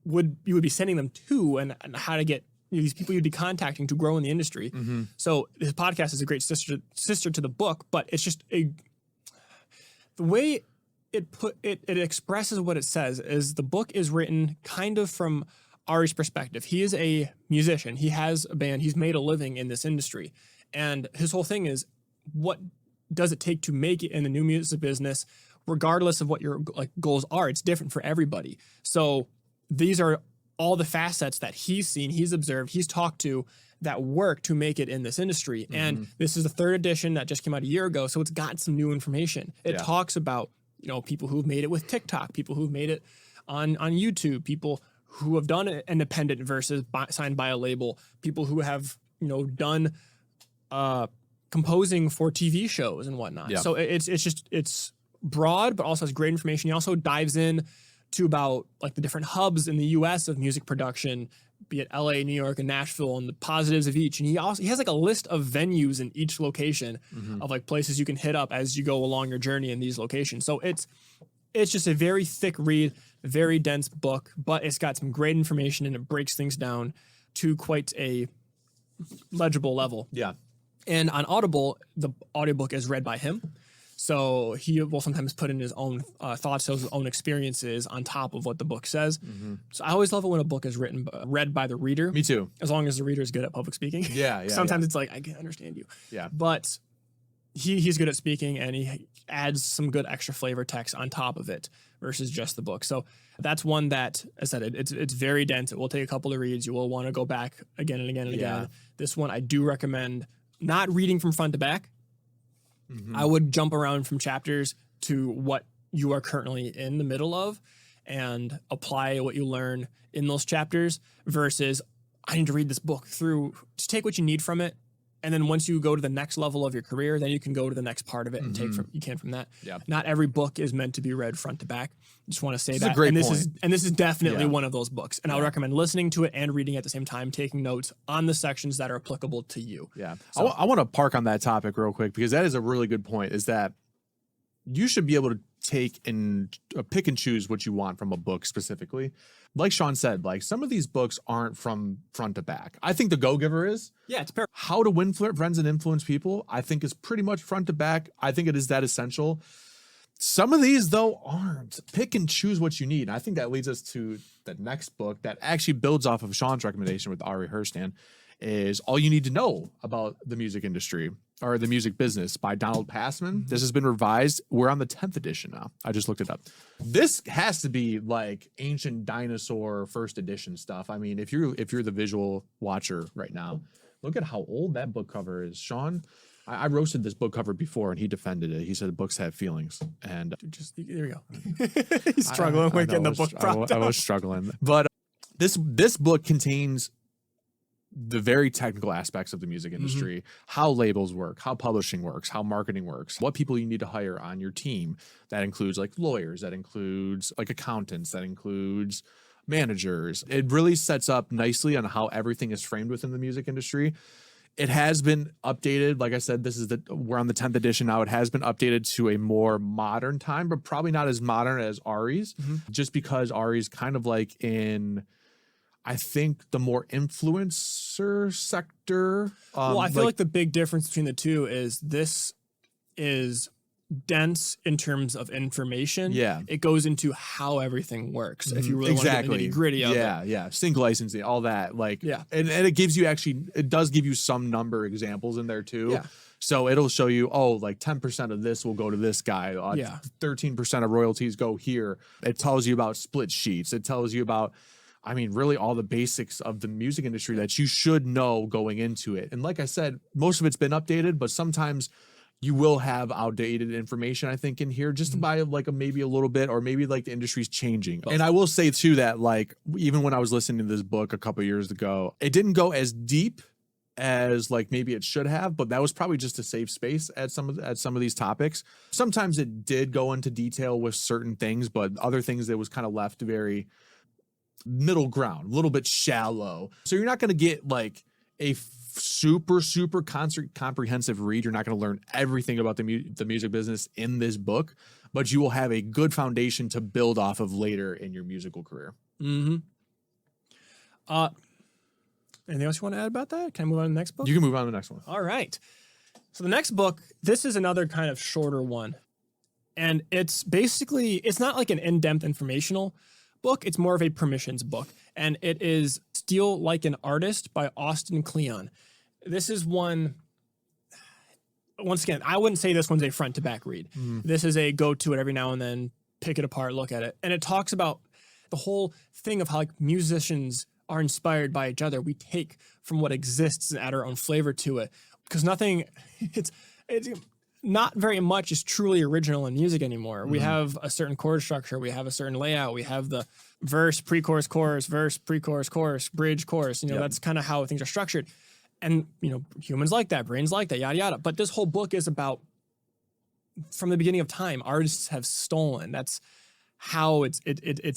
Speaker 1: you would be sending them to, and how to get these people you'd be contacting to grow in the industry. So his podcast is a great sister to the book, but it's just the way it expresses what it says is the book is written kind of from Ari's perspective. He is a musician. He has a band. He's made a living in this industry. And his whole thing is, what does it take to make it in the new music business, regardless of what your goals are? It's different for everybody. So these are all the facets that he's seen, he's observed, he's talked to that work to make it in this industry. And this is the 3rd edition that just came out a year ago. So it's got some new information. It talks about, people who've made it with TikTok, people who've made it on YouTube, people who have done it independent versus signed by a label, people who have, done composing for TV shows and whatnot. So it's broad, but also has great information. He also dives in to about the different hubs in the US of music production, be it LA, New York, and Nashville, and the positives of each. And he has a list of venues in each location of places you can hit up as you go along your journey in these locations. So it's just a very thick read, very dense book, but it's got some great information and it breaks things down to quite a legible level. Yeah. And on Audible, the audiobook is read by him. So he will sometimes put in his own thoughts, his own experiences on top of what the book says. So I always love it when a book is read by the reader.
Speaker 2: Me too.
Speaker 1: As long as the reader is good at public speaking. Yeah. Sometimes it's I can't understand you. Yeah. But he's good at speaking, and he adds some good extra flavor text on top of it versus just the book. So that's one that, as I said, it's very dense. It will take a couple of reads. You will want to go back again and again and again. This one I do recommend not reading from front to back. I would jump around from chapters to what you are currently in the middle of and apply what you learn in those chapters versus I need to read this book through. Just take what you need from it. And then once you go to the next level of your career, then you can go to the next part of it and take from that. Yeah. Not every book is meant to be read front to back. I just want to say that. This is definitely one of those books. And I would recommend listening to it and reading at the same time, taking notes on the sections that are applicable to you. Yeah.
Speaker 2: So, I want to park on that topic real quick because that is a really good point, is that you should be able to take and pick and choose what you want from a book specifically. Like Sean said, some of these books aren't from front to back. I think The Go-Giver is. Yeah, it's perfect. How to Win Friends and Influence People, I think, is pretty much front to back. I think it is that essential. Some of these, though, aren't. Pick and choose what you need. And I think that leads us to the next book that actually builds off of Sean's recommendation with Ari Hershstand, is All You Need to Know About the Music Industry, or the Music Business, by Donald Passman. This has been revised. We're on the 10th edition now. I just looked it up. This has to be ancient dinosaur first edition stuff. I mean, if you're the visual watcher right now, look at how old that book cover is. Sean, I roasted this book cover before and he defended it. He said books have feelings. And
Speaker 1: there you go. He's struggling with getting the book propped up.
Speaker 2: I was struggling. But this book contains the very technical aspects of the music industry, how labels work, how publishing works, how marketing works, what people you need to hire on your team. That includes like lawyers, that includes like accountants, that includes managers. It really sets up nicely on how everything is framed within the music industry. It has been updated. Like I said, we're on the 10th edition now. It has been updated to a more modern time, but probably not as modern as Ari's, just because Ari's kind of like in, I think, the more influencer sector.
Speaker 1: Well, I feel like the big difference between the two is this is dense in terms of information.
Speaker 2: Yeah.
Speaker 1: It goes into how everything works. If you really want to get the nitty-gritty of it.
Speaker 2: Yeah. Sync licensing, all that. Like, and it gives you it does give you some number examples in there too. Yeah. So it'll show you, like 10% of this will go to this guy. 13% of royalties go here. It tells you about split sheets. It tells you about, really all the basics of the music industry that you should know going into it. And like I said, most of it's been updated, but sometimes you will have outdated information, I think, in here just by like maybe a little bit, or maybe like the industry's changing. And I will say too that like even when I was listening to this book a couple years ago, it didn't go as deep as like maybe it should have, but that was probably just to save space at some of these topics. Sometimes it did go into detail with certain things, but other things that was kind of left very middle ground, a little bit shallow. So you're not going to get like a super comprehensive read. You're not going to learn everything about the music business in this book, but you will have a good foundation to build off of later in your musical career.
Speaker 1: Anything else you want to add about that? Can I move on to the next book?
Speaker 2: You can move on to the next one.
Speaker 1: All right. So the next book, this is another kind of shorter one, and it's not like an in-depth informational book. It's more of a permissions book, and it is Steal Like an Artist by Austin Kleon. This is one, once again, I wouldn't say this one's a front to back read. This is a go to it every now and then, pick it apart, look at it. And it talks about the whole thing of how like musicians are inspired by each other. We take from what exists and add our own flavor to it, because it's not very much is truly original in music anymore. We have a certain chord structure. We have a certain layout. We have the verse, pre-chorus, chorus, verse, pre-chorus, chorus, bridge, chorus. That's kind of how things are structured. And, humans like that, brains like that, yada, yada. But this whole book is about, from the beginning of time, artists have stolen. That's how it's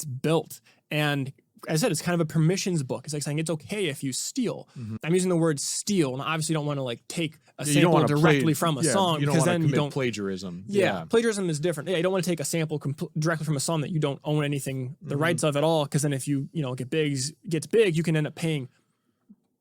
Speaker 1: built. And as I said, it's kind of a permissions book. It's like saying it's okay if you steal. I'm using the word steal, and I obviously don't want to like take a sample directly from a song, because then you don't
Speaker 2: plagiarism.
Speaker 1: Plagiarism is different. You don't want to take a sample directly from a song that you don't own anything the rights of at all, because then if you gets big, you can end up paying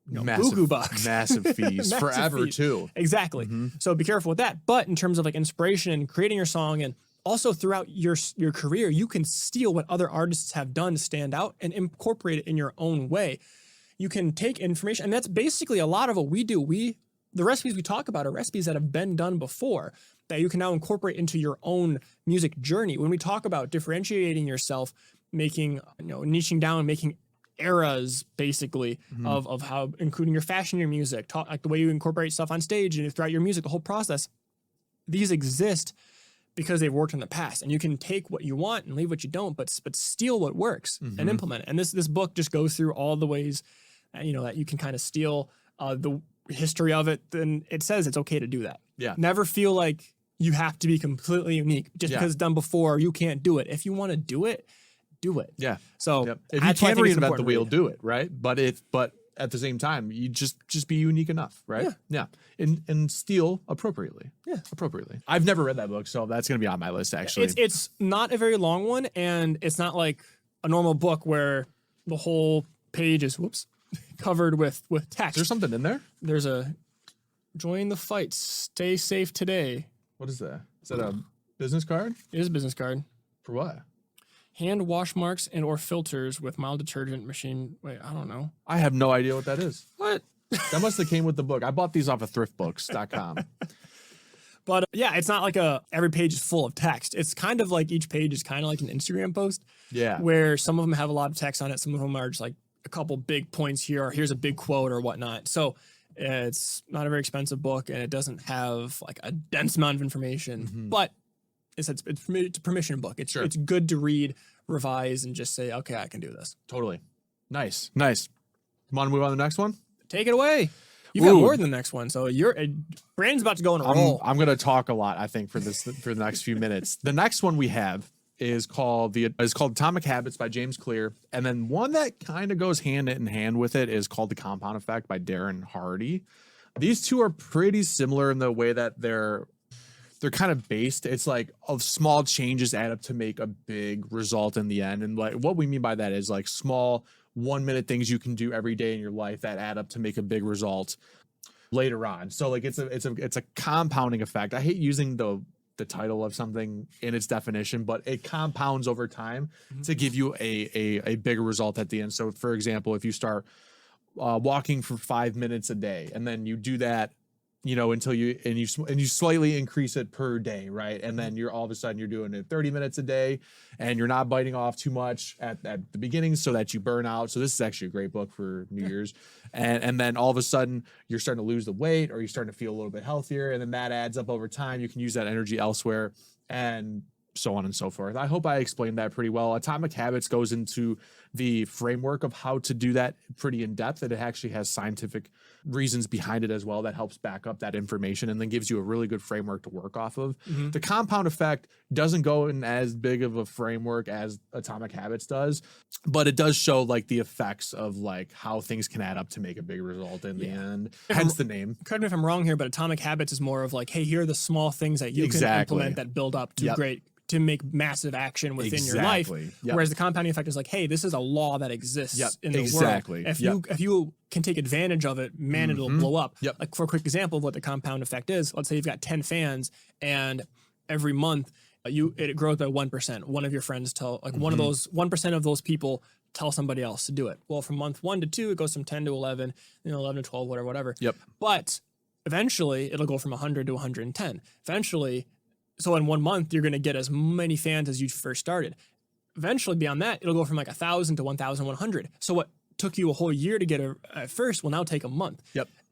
Speaker 2: massive
Speaker 1: bucks,
Speaker 2: massive fees forever too.
Speaker 1: Exactly. So be careful with that. But in terms of like inspiration and creating your song, and also throughout your career, you can steal what other artists have done to stand out and incorporate it in your own way. You can take information, and that's basically a lot of what we do. The recipes we talk about are recipes that have been done before that you can now incorporate into your own music journey. When we talk about differentiating yourself, making, niching down, making eras basically of how, including your fashion, your music, like the way you incorporate stuff on stage and throughout your music, the whole process, these exist because they've worked in the past, and you can take what you want and leave what you don't, but steal what works and implement it. And this book just goes through all the ways, that you can kind of steal the history of it. Then it says it's okay to do that.
Speaker 2: Yeah.
Speaker 1: Never feel like you have to be completely unique just because it's done before. You can't do it. If you want to do it, do it.
Speaker 2: Yeah.
Speaker 1: So
Speaker 2: if you can reinvent the wheel, do it. Right. But at the same time, you just be unique enough, right? Yeah. And steal appropriately. Yeah. Appropriately. I've never read that book, so that's going to be on my list, actually.
Speaker 1: It's not a very long one, and it's not like a normal book where the whole page is, covered with text.
Speaker 2: There's something in there?
Speaker 1: There's a join the fight, stay safe today.
Speaker 2: What is that? Is that a business card?
Speaker 1: It is a business card.
Speaker 2: For what?
Speaker 1: Hand wash marks and or filters with mild detergent machine. Wait, I don't know.
Speaker 2: I have no idea what that is.
Speaker 1: What?
Speaker 2: That must have came with the book. I bought these off of thriftbooks.com.
Speaker 1: But it's not like every page is full of text. It's kind of like each page is kind of like an Instagram post.
Speaker 2: Yeah.
Speaker 1: Where some of them have a lot of text on it. Some of them are just like a couple big points here, or here's a big quote or whatnot. So it's not a very expensive book, and it doesn't have like a dense amount of information, but it's a permission book. It's good to read, revise, and just say, okay, I can do this.
Speaker 2: Totally. Nice. Want to move on to the next one?
Speaker 1: Take it away. You've got more than the next one, so your brain's about to go on a roll.
Speaker 2: I'm going to talk a lot, I think, for the next few minutes. The next one we have is called Atomic Habits by James Clear, and then one that kind of goes hand in hand with it is called The Compound Effect by Darren Hardy. These two are pretty similar in the way that they're kind of based. It's like small changes add up to make a big result in the end, and like what we mean by that is like small 1-minute things you can do every day in your life that add up to make a big result later on. So like it's a compounding effect. I hate using the title of something in its definition, but it compounds over time to give you a bigger result at the end. So for example, if you start walking for 5 minutes a day, and then you do that, until you slightly increase it per day, right? And then you're all of a sudden you're doing it 30 minutes a day, and you're not biting off too much at the beginning so that you burn out. So this is actually a great book for New Year's. And then all of a sudden you're starting to lose the weight, or you're starting to feel a little bit healthier, and then that adds up over time. You can use that energy elsewhere, and so on and so forth. I hope I explained that pretty well. Atomic Habits goes into the framework of how to do that pretty in depth, and it actually has scientific reasons behind it as well that helps back up that information and then gives you a really good framework to work off of. The compound effect doesn't go in as big of a framework as Atomic Habits does, but it does show like the effects of like how things can add up to make a big result in the end. Hence the name.
Speaker 1: Correct me if I'm wrong here, but Atomic Habits is more of like, hey, here are the small things that you can implement that build up to to make massive action within your life. Whereas the compounding effect is like, hey, this is a law that exists in the world. If you can take advantage of it, man, it'll blow up. Like for a quick example of what the compound effect is, let's say you've got 10 fans, and every month it grows by 1%. One of your friends tell, like one of those 1% of those people tell somebody else to do it. Well, from month 1 to 2, it goes from 10 to 11, 11 to 12, whatever. But eventually it'll go from 100 to 110. Eventually, so in 1 month, you're going to get as many fans as you first started. Eventually, beyond that, it'll go from like 1,000 to 1,100. So what took you a whole year to get at first will now take a month.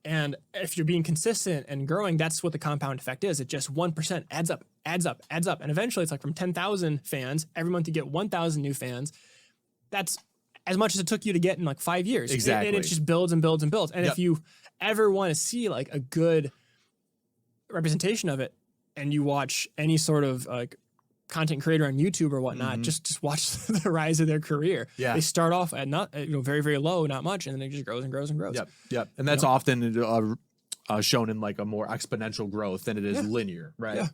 Speaker 1: And if you're being consistent and growing, that's what the compound effect is. It just 1% adds up. And eventually, it's like from 10,000 fans, every month you get 1,000 new fans. That's as much as it took you to get in like 5 years. And it just builds and builds and builds. And if you ever want to see like a good representation of it, and you watch any sort of like content creator on YouTube or whatnot, just watch the rise of their career. They start off at not very, very low, not much, and then it just grows and grows and grows.
Speaker 2: And that's often shown in like a more exponential growth than it is linear, right?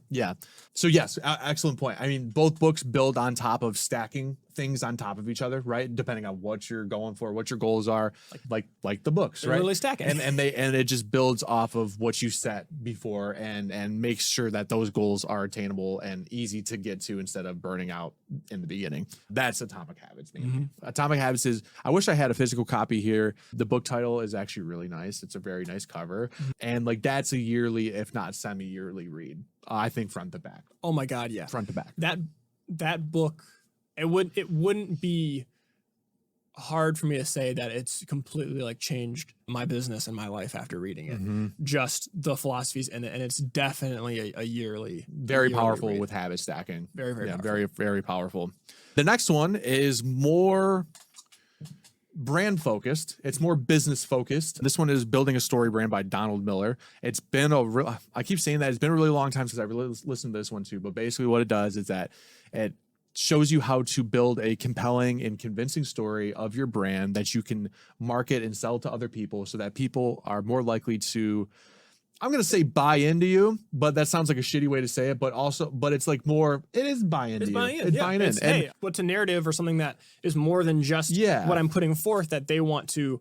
Speaker 2: So yes, excellent point. I mean, both books build on top of stacking things on top of each other, right? Depending on what you're going for, what your goals are, like the books, right?
Speaker 1: Really stacking,
Speaker 2: and it just builds off of what you set before and makes sure that those goals are attainable and easy to get to instead of burning out in the beginning. That's Atomic Habits. Atomic Habits is. I wish I had a physical copy here. The book title is actually really nice. It's a very nice cover, and like that's a yearly, if not semi-yearly read. I think front to back.
Speaker 1: Oh my God, yeah,
Speaker 2: front to back.
Speaker 1: That book. It wouldn't be hard for me to say that it's completely like changed my business and my life after reading it. Just the philosophies in it, and it's definitely a yearly.
Speaker 2: Very powerful read. With habit stacking.
Speaker 1: Very, very powerful.
Speaker 2: Very, very powerful. The next one is more brand focused. It's more business focused. This one is Building a Story Brand by Donald Miller. It's been I keep saying that it's been a really long time since I really listened to this one too, but basically what it does is that it shows you how to build a compelling and convincing story of your brand that you can market and sell to other people so that people are more likely to, I'm going to say buy into you, but that sounds like a shitty way to say it, but it's like more, it is buy into you. It's buying in.
Speaker 1: Hey, what's a narrative or something that is more than just what I'm putting forth that they want to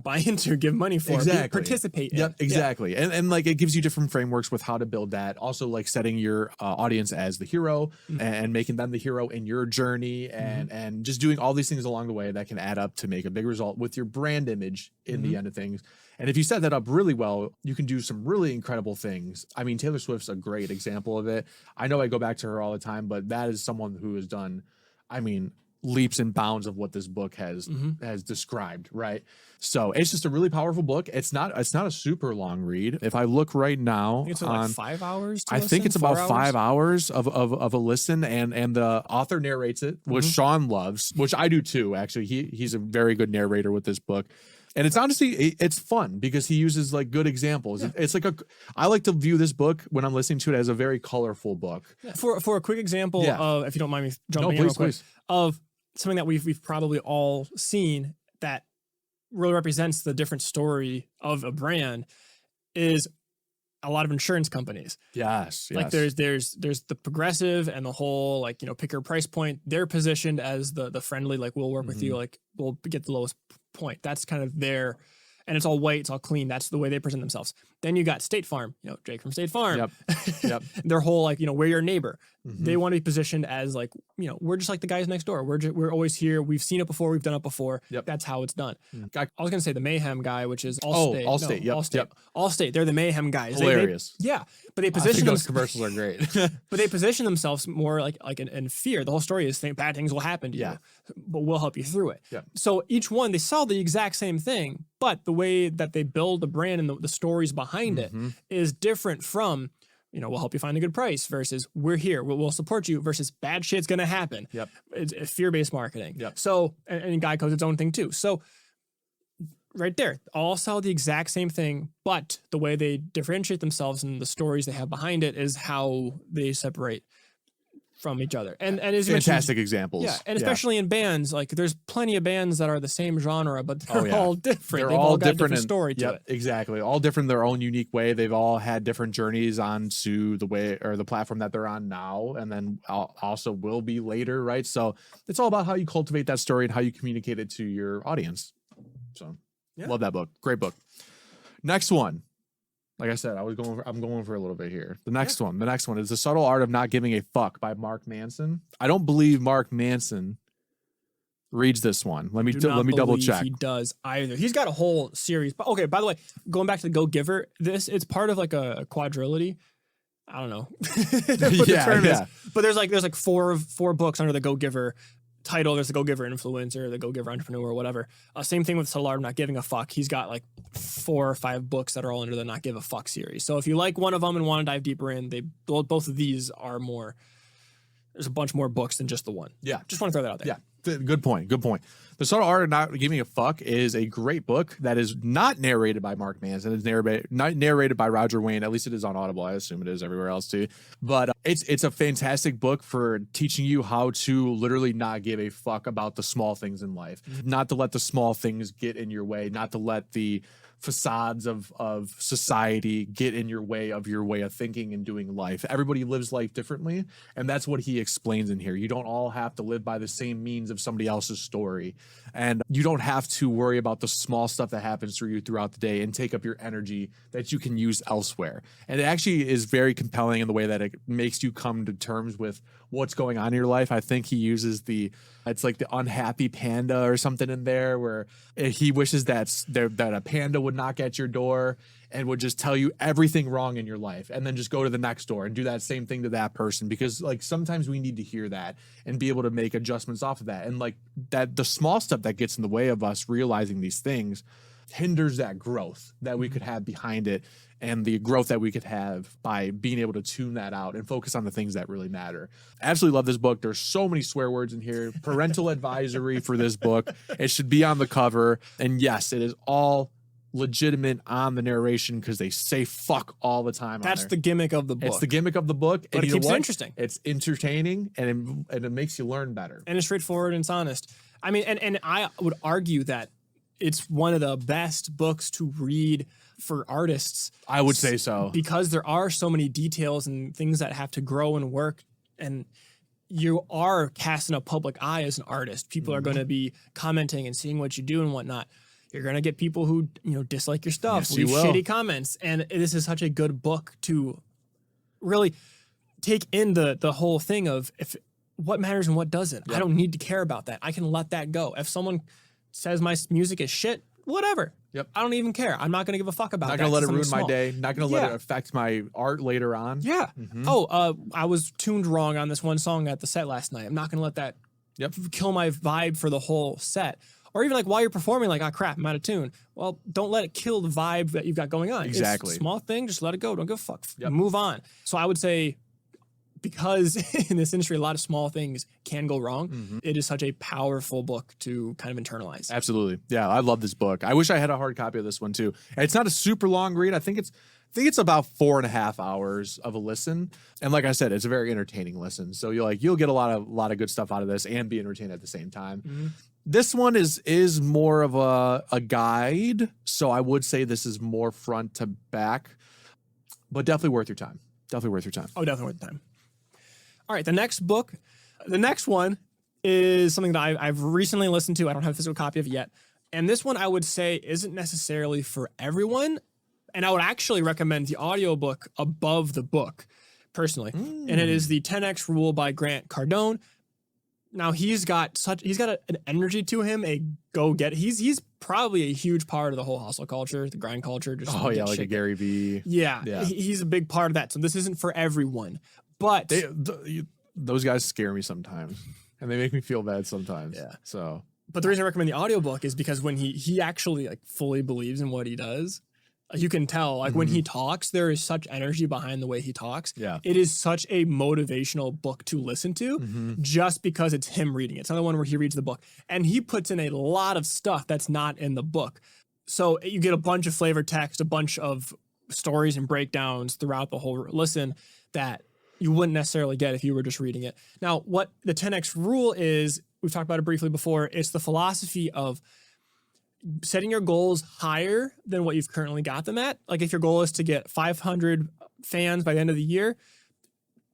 Speaker 1: buy into, give money for, participate in.
Speaker 2: Exactly. And like it gives you different frameworks with how to build that. Also like setting your audience as the hero and making them the hero in your journey and just doing all these things along the way that can add up to make a big result with your brand image in the end of things. And if you set that up really well, you can do some really incredible things. I mean, Taylor Swift's a great example of it. I know I go back to her all the time, but that is someone who has done, leaps and bounds of what this book has described, right? So it's just a really powerful book. It's not a super long read. If I look right now,
Speaker 1: I think it's like 5 hours.
Speaker 2: I think it's about 5 hours of a listen, and the author narrates it, which Sean loves, which I do too. Actually, he's a very good narrator with this book. And it's honestly, it's fun because he uses like good examples. Yeah. It's like I like to view this book when I'm listening to it as a very colorful book.
Speaker 1: Yeah. For a quick example of, if you don't mind me jumping in real quick, of something that we've probably all seen that really represents the different story of a brand is a lot of insurance companies.
Speaker 2: Yes.
Speaker 1: Like there's the Progressive and the whole, like, you know, pick your price point. They're positioned as the friendly, like, we'll work with you, like we'll get the lowest point. That's kind of their, and it's all white, it's all clean. That's the way they present themselves. Then you got State Farm, you know, Jake from State Farm. Yep. Their whole, like, you know, we're your neighbor. They want to be positioned as like, you know, we're just like the guys next door. We're always here. We've seen it before. We've done it before. That's how it's done. I was going to say the Mayhem guy, which is Allstate.
Speaker 2: Allstate.
Speaker 1: Allstate. Allstate. They're the Mayhem guys.
Speaker 2: Hilarious.
Speaker 1: But they position
Speaker 2: those commercials are great.
Speaker 1: But they position themselves more like in fear. The whole story is bad things will happen to you, but we'll help you through it. So each one, they sell the exact same thing, but the way that they build the brand and the stories behind it is different from, you know, we'll help you find a good price versus we're here, we'll support you versus bad shit's going to happen. It's fear-based marketing. So, and Geico's its own thing too. So right there, all sell the exact same thing, but the way they differentiate themselves and the stories they have behind it is how they separate from each other. And as you
Speaker 2: fantastic examples.
Speaker 1: Yeah, and especially in bands, like there's plenty of bands that are the same genre, but they're all different.
Speaker 2: They've
Speaker 1: all got different story to it.
Speaker 2: Exactly. All different in their own unique way. They've all had different journeys onto the way or the platform that they're on now, and then also will be later, right? So it's all about how you cultivate that story and how you communicate it to your audience. So love that book. Great book. Next one. Like I said, I'm going for a little bit here. The next one is The Subtle Art of Not Giving a Fuck by Mark Manson. I don't believe Mark Manson reads this one. Let me double check.
Speaker 1: He does either. He's got a whole series. But okay, by the way, going back to the Go Giver, it's part of like a quadrilogy. I don't know what the term is. But there's like four books under the Go Giver title. There's the Go Giver Influencer, the Go Giver Entrepreneur, or whatever. Same thing with Subtle Art of Not Giving a Fuck. He's got like 4 or 5 books that are all under the Not Give a Fuck series. So if you like one of them and want to dive deeper in, both of these are more. There's a bunch more books than just the one. Yeah, just want to throw that out there.
Speaker 2: Yeah, good point. The Subtle Art of Not Giving a Fuck is a great book that is not narrated by Mark Manson. It's not narrated by Roger Wayne. At least it is on Audible. I assume it is everywhere else too. But it's a fantastic book for teaching you how to literally not give a fuck about the small things in life. Not to let the small things get in your way. Not to let the facades of society get in your way of thinking and doing life. Everybody lives life differently, and that's what he explains in here. You don't all have to live by the same means of somebody else's story, and you don't have to worry about the small stuff that happens to you throughout the day and take up your energy that you can use elsewhere. And it actually is very compelling in the way that it makes you come to terms with what's going on in your life. I think he uses it's like the unhappy panda or something in there, where he wishes that a panda would knock at your door and would just tell you everything wrong in your life, and then just go to the next door and do that same thing to that person, because like sometimes we need to hear that and be able to make adjustments off of that. And like that, the small stuff that gets in the way of us realizing these things hinders that growth that we could have behind it, and the growth that we could have by being able to tune that out and focus on the things that really matter. Absolutely love this book. There's so many swear words in here. Parental advisory for this book. It should be on the cover. And yes, it is all legitimate on the narration because they say fuck all the time.
Speaker 1: That's the gimmick of the book.
Speaker 2: It's the gimmick of the book.
Speaker 1: But
Speaker 2: and
Speaker 1: it keeps it interesting.
Speaker 2: It's entertaining, and it makes you learn better.
Speaker 1: And it's straightforward and it's honest. I mean, and I would argue that it's one of the best books to read for artists.
Speaker 2: I would say so.
Speaker 1: Because there are so many details and things that have to grow and work, and you are casting a public eye as an artist. People are going to be commenting and seeing what you do and whatnot. You're going to get people who, dislike your stuff, leave shitty comments. And this is such a good book to really take in the whole thing of what matters and what doesn't. Yep. I don't need to care about that. I can let that go. If someone says my music is shit, whatever.
Speaker 2: Yep.
Speaker 1: I don't even care. I'm not going to give a fuck about that.
Speaker 2: Not going to let it ruin my day. Not going to let it affect my art later on.
Speaker 1: Yeah. Mm-hmm. I was tuned wrong on this one song at the set last night. I'm not going to let that kill my vibe for the whole set. Or even like while you're performing, like, oh crap, I'm out of tune. Well, don't let it kill the vibe that you've got going on.
Speaker 2: Exactly.
Speaker 1: It's a small thing. Just let it go. Don't give a fuck. Yep. Move on. So I would say because in this industry, a lot of small things can go wrong. It is such a powerful book to kind of internalize.
Speaker 2: Absolutely. Yeah, I love this book. I wish I had a hard copy of this one too. It's not a super long read. I think it's about 4.5 hours of a listen. And like I said, it's a very entertaining listen. So you'll get a lot of good stuff out of this and be entertained at the same time. This one is more of a guide. So I would say this is more front to back, but definitely worth your time. Definitely worth your time.
Speaker 1: Oh, definitely worth the time. All right, the next one is something that I've recently listened to. I don't have a physical copy of it yet. And this one I would say isn't necessarily for everyone. And I would actually recommend the audiobook above the book, personally. And it is the 10X Rule by Grant Cardone. Now he's got an energy to him, a go-get. He's probably a huge part of the whole hustle culture, the grind culture. Just
Speaker 2: like a Gary Vee.
Speaker 1: Yeah. He's a big part of that. So this isn't for everyone. But
Speaker 2: those guys scare me sometimes, and they make me feel bad sometimes.
Speaker 1: Yeah.
Speaker 2: So,
Speaker 1: but the reason I recommend the audiobook is because when he actually fully believes in what he does, you can tell when he talks, there is such energy behind the way he talks.
Speaker 2: Yeah.
Speaker 1: It is such a motivational book to listen to just because it's him reading it. It's another one where he reads the book and he puts in a lot of stuff that's not in the book. So you get a bunch of flavor text, a bunch of stories and breakdowns throughout the whole listen that you wouldn't necessarily get if you were just reading it. Now, what the 10X rule is, we've talked about it briefly before, it's the philosophy of setting your goals higher than what you've currently got them at. Like if your goal is to get 500 fans by the end of the year,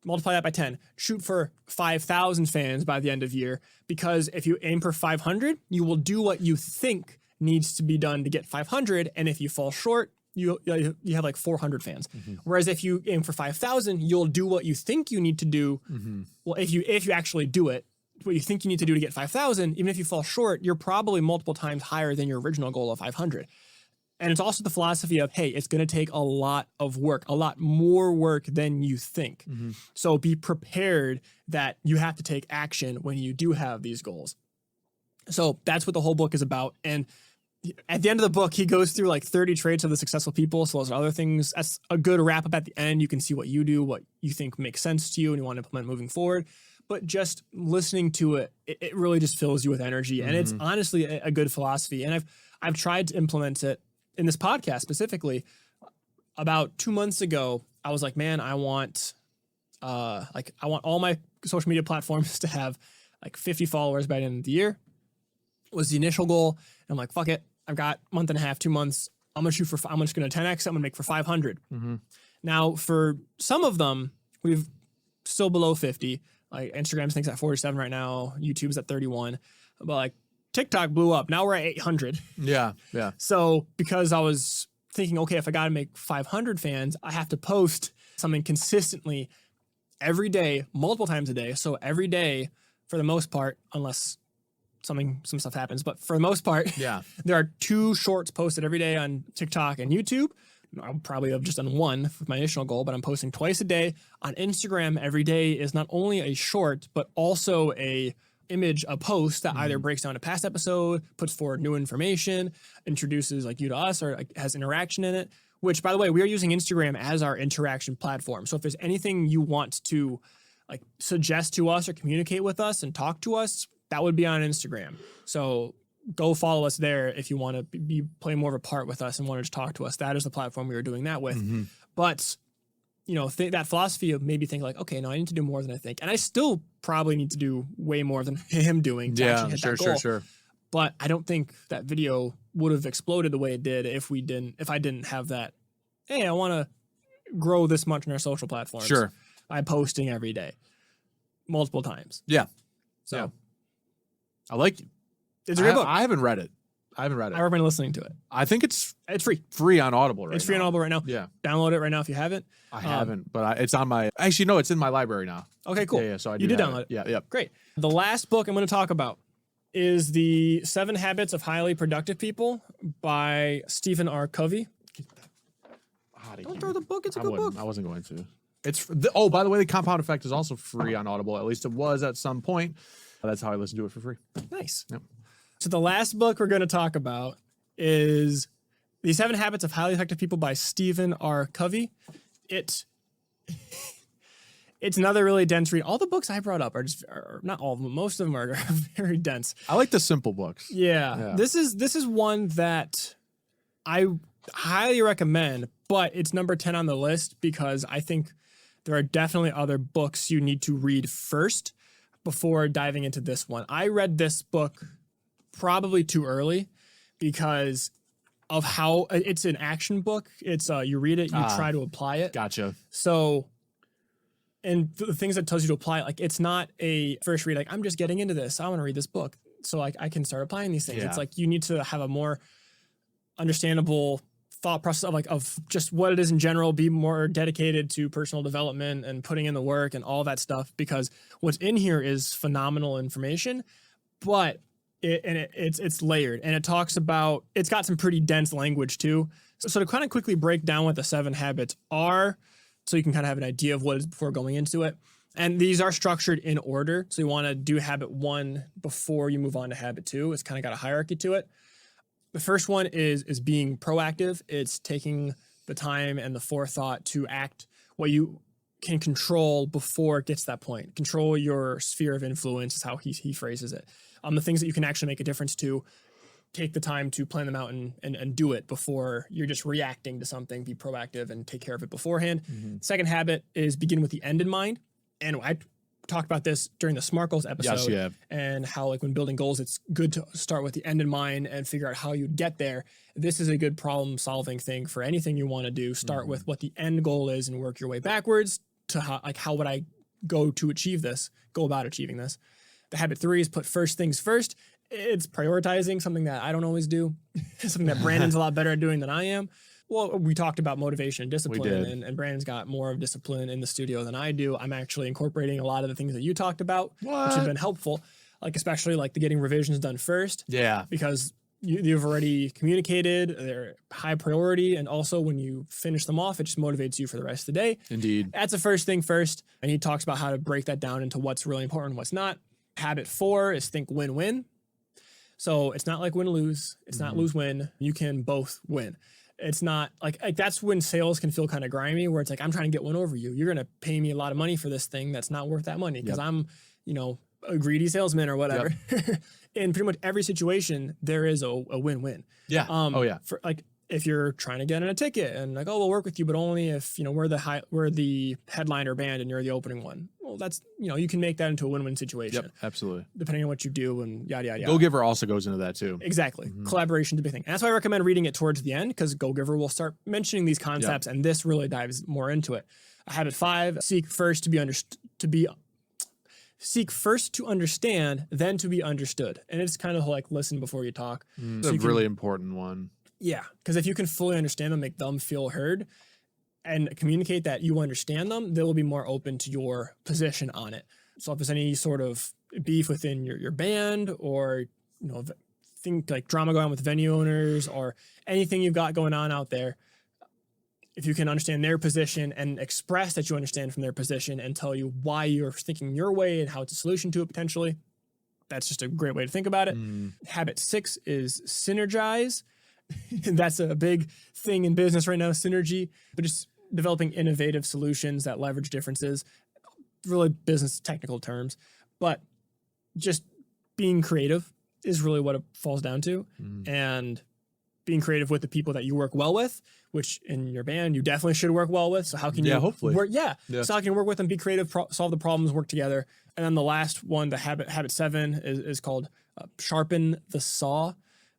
Speaker 1: multiply that by 10. Shoot for 5,000 fans by the end of the year, because if you aim for 500, you will do what you think needs to be done to get 500, and if you fall short, you have like 400 fans. Whereas if you aim for 5,000, you'll do what you think you need to do. Well, if you actually do it, what you think you need to do to get 5,000, even if you fall short, you're probably multiple times higher than your original goal of 500. And it's also the philosophy of, hey, it's going to take a lot of work, a lot more work than you think. So be prepared that you have to take action when you do have these goals. So that's what the whole book is about. And at the end of the book, he goes through like 30 traits of the successful people. So those are other things. That's a good wrap up at the end. You can see what you do, what you think makes sense to you and you want to implement moving forward. But just listening to it, it really just fills you with energy. And it's honestly a good philosophy. And I've tried to implement it in this podcast specifically. About 2 months ago, I was like, man, I want all my social media platforms to have like 50 followers by the end of the year. Was the initial goal. And I'm like, fuck it. I've got a month and a half, 2 months. I'm just going to 10X. I'm going to make for 500. Now, for some of them, we've still below 50. Like Instagram thinks at 47 right now. YouTube's at 31. But like TikTok blew up. Now we're at 800.
Speaker 2: Yeah.
Speaker 1: So because I was thinking, okay, if I got to make 500 fans, I have to post something consistently every day, multiple times a day. So every day, for the most part, unless some stuff happens, but for the most part, there are 2 shorts posted every day on TikTok and YouTube. I'll probably have just done one with my initial goal, but I'm posting twice a day. On Instagram, every day is not only a short, but also a post that either breaks down a past episode, puts forward new information, introduces like you to us, or like has interaction in it. Which, by the way, we are using Instagram as our interaction platform. So if there's anything you want to like suggest to us or communicate with us and talk to us, that would be on Instagram. So go follow us there if you want to be play more of a part with us and want to talk to us. That is the platform we are doing that with. But, that philosophy of maybe think like, okay, no, I need to do more than I think. And I still probably need to do way more than him doing to actually hit that goal.
Speaker 2: Sure.
Speaker 1: But I don't think that video would have exploded the way it did if I didn't have that, hey, I want to grow this much on our social platforms.
Speaker 2: Sure.
Speaker 1: By posting every day, multiple times.
Speaker 2: Yeah.
Speaker 1: So.
Speaker 2: Yeah. I like it.
Speaker 1: It's a great book.
Speaker 2: I haven't read it. I
Speaker 1: recommend listening to it.
Speaker 2: I think it's
Speaker 1: free.
Speaker 2: Free on Audible right now.
Speaker 1: It's free on Audible right now.
Speaker 2: Yeah.
Speaker 1: Download it right now if you haven't.
Speaker 2: I haven't, but it's on my... Actually, no, it's in my library now.
Speaker 1: Okay, cool.
Speaker 2: Yeah, so I
Speaker 1: You did download it.
Speaker 2: Yeah.
Speaker 1: Great. The last book I'm going to talk about is The 7 Habits of Highly Productive People by Stephen R. Covey. Don't throw the book. It's a good book.
Speaker 2: I wasn't going to. By the way, the Compound Effect is also free on Audible. At least it was at some point. That's how I listened to it for free.
Speaker 1: Nice.
Speaker 2: Yep.
Speaker 1: So the last book we're going to talk about is The 7 Habits of Highly Effective People by Stephen R. Covey. It's another really dense read. All the books I brought up are not all of them, most of them are very dense.
Speaker 2: I like the simple books.
Speaker 1: Yeah. This is one that I highly recommend, but it's number 10 on the list because I think there are definitely other books you need to read first before diving into this one. I read this book probably too early because of how it's an action book. It's you read it, you try to apply it.
Speaker 2: Gotcha.
Speaker 1: So, and the things that tells you to apply it, like it's not a first read, like I'm just getting into this, I want to read this book so like I can start applying these things.
Speaker 2: Yeah.
Speaker 1: It's like you need to have a more understandable thought process of just what it is in general, be more dedicated to personal development and putting in the work and all that stuff, because what's in here is phenomenal information, but it's layered, and it talks about, it's got some pretty dense language too. So to kind of quickly break down what the 7 habits are, so you can kind of have an idea of what it is before going into it. And these are structured in order. So you want to do habit 1 before you move on to habit 2. It's kind of got a hierarchy to it. The first one is being proactive. It's taking the time and the forethought to act what you can control before it gets to that point. Control your sphere of influence is how he phrases it. The things that you can actually make a difference to, take the time to plan them out and do it before you're just reacting to something. Be proactive and take care of it beforehand. Mm-hmm. Second habit is begin with the end in mind. And I talked about this during the SMART goals episode.
Speaker 2: Yes, yeah.
Speaker 1: And how like when building goals, it's good to start with the end in mind and figure out how you'd get there. This is a good problem solving thing for anything you want to do. Start with what the end goal is and work your way backwards to how would I go about achieving this. The habit 3 is put first things first. It's prioritizing, something that I don't always do, something that Brandon's a lot better at doing than I am. Well, we talked about motivation and discipline, and Brandon's got more of discipline in the studio than I do. I'm actually incorporating a lot of the things that you talked about, which have been helpful, like especially like the getting revisions done first.
Speaker 2: Yeah.
Speaker 1: Because you've already communicated, they're high priority, and also when you finish them off, it just motivates you for the rest of the day.
Speaker 2: Indeed.
Speaker 1: That's the first thing first, and he talks about how to break that down into what's really important and what's not. Habit 4 is think win-win. So it's not like win-lose. It's not lose-win. You can both win. It's not like that's when sales can feel kind of grimy, where it's like, I'm trying to get one over you. You're going to pay me a lot of money for this thing that's not worth that money because I'm, a greedy salesman or whatever. Yep. In pretty much every situation, there is a win-win.
Speaker 2: Yeah.
Speaker 1: For like, if you're trying to get in a ticket and like, we'll work with you, but only if, we're the headliner band and you're the opening one. Well, that's, you can make that into a win-win situation.
Speaker 2: Yep, absolutely.
Speaker 1: Depending on what you do and yada, yada, yada.
Speaker 2: Go-Giver also goes into that too.
Speaker 1: Exactly. Collaboration is a big thing. And that's why I recommend reading it towards the end, because Go-Giver will start mentioning these concepts and this really dives more into it. Habit 5, seek first to understand, then to be understood. And it's kind of like listen before you talk.
Speaker 2: It's a really important one.
Speaker 1: Yeah, because if you can fully understand them, make them feel heard, and communicate that you understand them, they will be more open to your position on it. So if there's any sort of beef within your band, or think like drama going on with venue owners, or anything you've got going on out there, if you can understand their position and express that you understand from their position and tell you why you're thinking your way and how it's a solution to it potentially, that's just a great way to think about it. Habit 6 is synergize. That's a big thing in business right now, synergy, but just developing innovative solutions that leverage differences, really business technical terms, but just being creative is really what it falls down to. And being creative with the people that you work well with, which in your band, you definitely should work well with. So how can you
Speaker 2: hopefully
Speaker 1: work? Yeah. So how can you work with them, be creative, solve the problems, work together. And then the last one, the habit 7 is called sharpen the saw.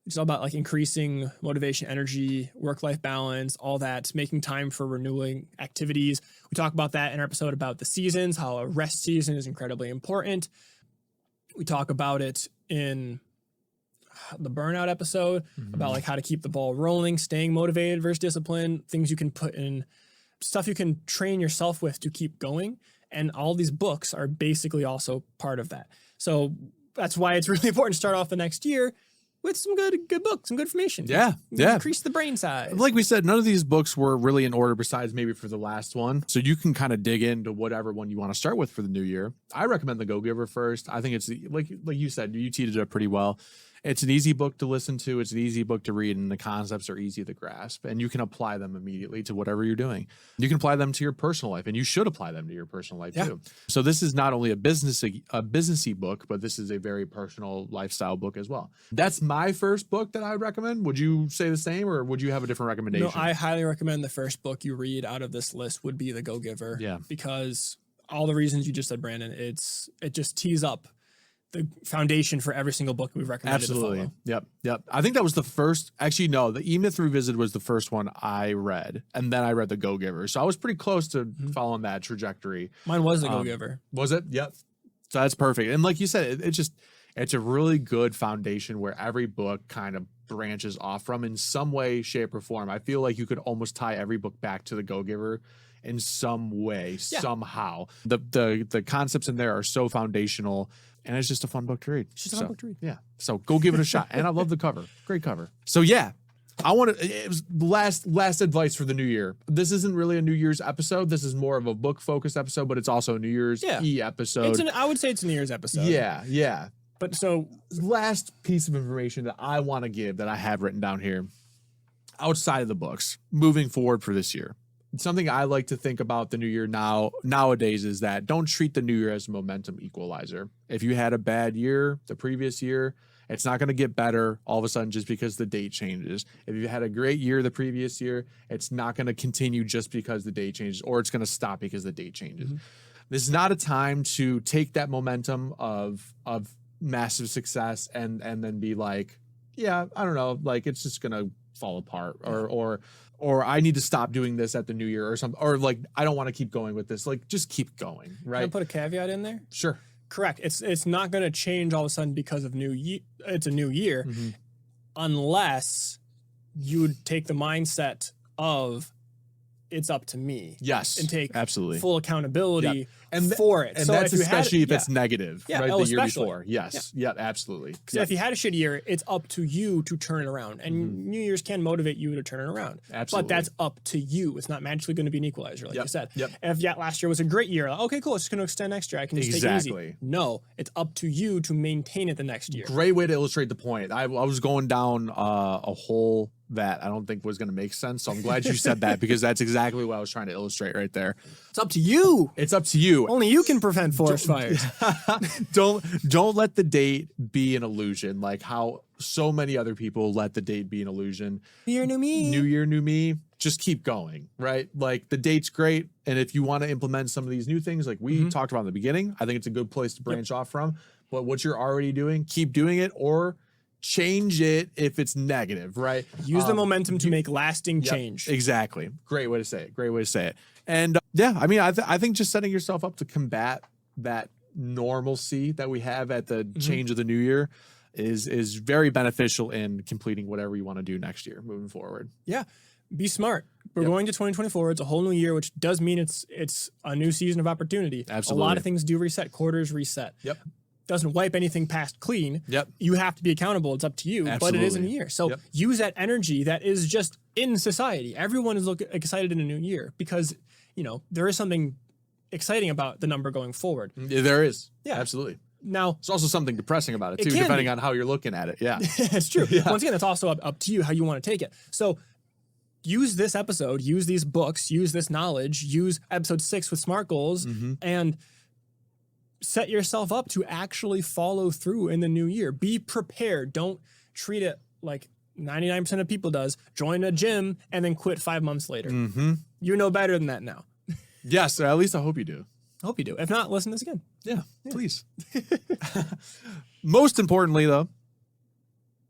Speaker 1: It's all about like increasing motivation, energy, work-life balance, all that, making time for renewing activities. We talk about that in our episode about the seasons, how a rest season is incredibly important. We talk about it in the burnout episode about like how to keep the ball rolling, staying motivated versus discipline, things you can put in, stuff you can train yourself with to keep going. And all these books are basically also part of that. So that's why it's really important to start off the next year with some good books, some good information.
Speaker 2: Yeah.
Speaker 1: Increase the brain size.
Speaker 2: Like we said, none of these books were really in order besides maybe for the last one. So you can kind of dig into whatever one you want to start with for the new year. I recommend the Go-Giver first. I think it's like you said, you teed it up pretty well. It's an easy book to listen to. It's an easy book to read, and the concepts are easy to grasp, and you can apply them immediately to whatever you're doing. You can apply them to your personal life, and you should apply them to your personal life too. So this is not only a businessy book, but this is a very personal lifestyle book as well. That's my first book that I would recommend. Would you say the same, or would you have a different recommendation?
Speaker 1: No, I highly recommend the first book you read out of this list would be The Go-Giver.
Speaker 2: Yeah.
Speaker 1: Because all the reasons you just said, Brandon, it just tees up the foundation for every single book we've recommended.
Speaker 2: Absolutely. To follow. Yep. I think that was the first. Actually, no, the E-Myth Revisited was the first one I read, and then I read The Go-Giver. So I was pretty close to following that trajectory.
Speaker 1: Mine was The Go-Giver.
Speaker 2: Was it? Yep. So that's perfect. And like you said, it's a really good foundation where every book kind of branches off from in some way, shape, or form. I feel like you could almost tie every book back to The Go-Giver in some way, somehow. The concepts in there are so foundational, and it's just a fun book to read.
Speaker 1: It's just a fun book to read.
Speaker 2: Yeah. So go give it a shot. And I love the cover. Great cover. So yeah, it was last advice for the new year. This isn't really a New Year's episode. This is more of a book focused episode, but it's also a New Year's episode.
Speaker 1: I would say it's a New Year's episode.
Speaker 2: Yeah.
Speaker 1: But so
Speaker 2: last piece of information that I want to give that I have written down here, outside of the books, moving forward for this year. Something I like to think about the new year nowadays is that don't treat the new year as a momentum equalizer. If you had a bad year the previous year, it's not going to get better all of a sudden just because the date changes. If you had a great year the previous year, it's not going to continue just because the date changes, or it's going to stop because the date changes. Mm-hmm. This is not a time to take that momentum of massive success and then be like, yeah, I don't know, like it's just going to fall apart, or I need to stop doing this at the new year or something, or like I don't want to keep going with this. Like just keep going, right?
Speaker 1: Can I put a caveat in there?
Speaker 2: Sure.
Speaker 1: Correct. It's not going to change all of a sudden because of it's a new year, unless you take the mindset of it's up to me.
Speaker 2: Yes,
Speaker 1: and take
Speaker 2: absolutely
Speaker 1: full accountability for it.
Speaker 2: And
Speaker 1: so
Speaker 2: that's especially if it's negative, right? The year before. Yes. Yeah, absolutely.
Speaker 1: Because if you had a shitty year, it's up to you to turn it around. And New Year's can motivate you to turn it around.
Speaker 2: Absolutely.
Speaker 1: But that's up to you. It's not magically going to be an equalizer, like you said.
Speaker 2: Yep.
Speaker 1: And if last year was a great year, like, okay, cool, it's just going to extend next year. I can just take it easy. No, it's up to you to maintain it the next year.
Speaker 2: Great way to illustrate the point. I was going down a whole that I don't think was going to make sense. So I'm glad you said that, because that's exactly what I was trying to illustrate right there.
Speaker 1: It's up to you.
Speaker 2: It's up to you.
Speaker 1: Only you can prevent forest fires.
Speaker 2: Don't let the date be an illusion, like how so many other people let the date be an illusion.
Speaker 1: New year, new me.
Speaker 2: New year, new me. Just keep going, right? Like the date's great. And if you want to implement some of these new things, like we talked about in the beginning, I think it's a good place to branch off from. But what you're already doing, keep doing it, or change it if it's negative, right?
Speaker 1: Use the momentum to make lasting change.
Speaker 2: Exactly. Great way to say it. Great way to say it. And I mean, I think just setting yourself up to combat that normalcy that we have at the change of the new year is very beneficial in completing whatever you want to do next year moving forward.
Speaker 1: Yeah. Be smart. We're going to 2024. It's a whole new year, which does mean it's a new season of opportunity.
Speaker 2: Absolutely.
Speaker 1: A lot of things do reset. Quarters reset.
Speaker 2: Yep.
Speaker 1: Doesn't wipe anything past clean.
Speaker 2: Yep.
Speaker 1: You have to be accountable. It's up to you.
Speaker 2: Absolutely.
Speaker 1: But it is a new year. So use that energy that is just in society. Everyone is excited in a new year because, there is something exciting about the number going forward.
Speaker 2: There is.
Speaker 1: Yeah.
Speaker 2: Absolutely.
Speaker 1: Now,
Speaker 2: there's also something depressing about it too, depending on how you're looking at it. Yeah.
Speaker 1: It's true. Once again, that's also up to you how you want to take it. So use this episode, use these books, use this knowledge, use episode 6 with SMART goals, and set yourself up to actually follow through in the new year. Be prepared. Don't treat it like 99% of people does. Join a gym and then quit 5 months later. You know better than that now.
Speaker 2: Yes, at least I hope you do.
Speaker 1: I hope you do. If not, listen to this again.
Speaker 2: Yeah. Please. Most importantly, though,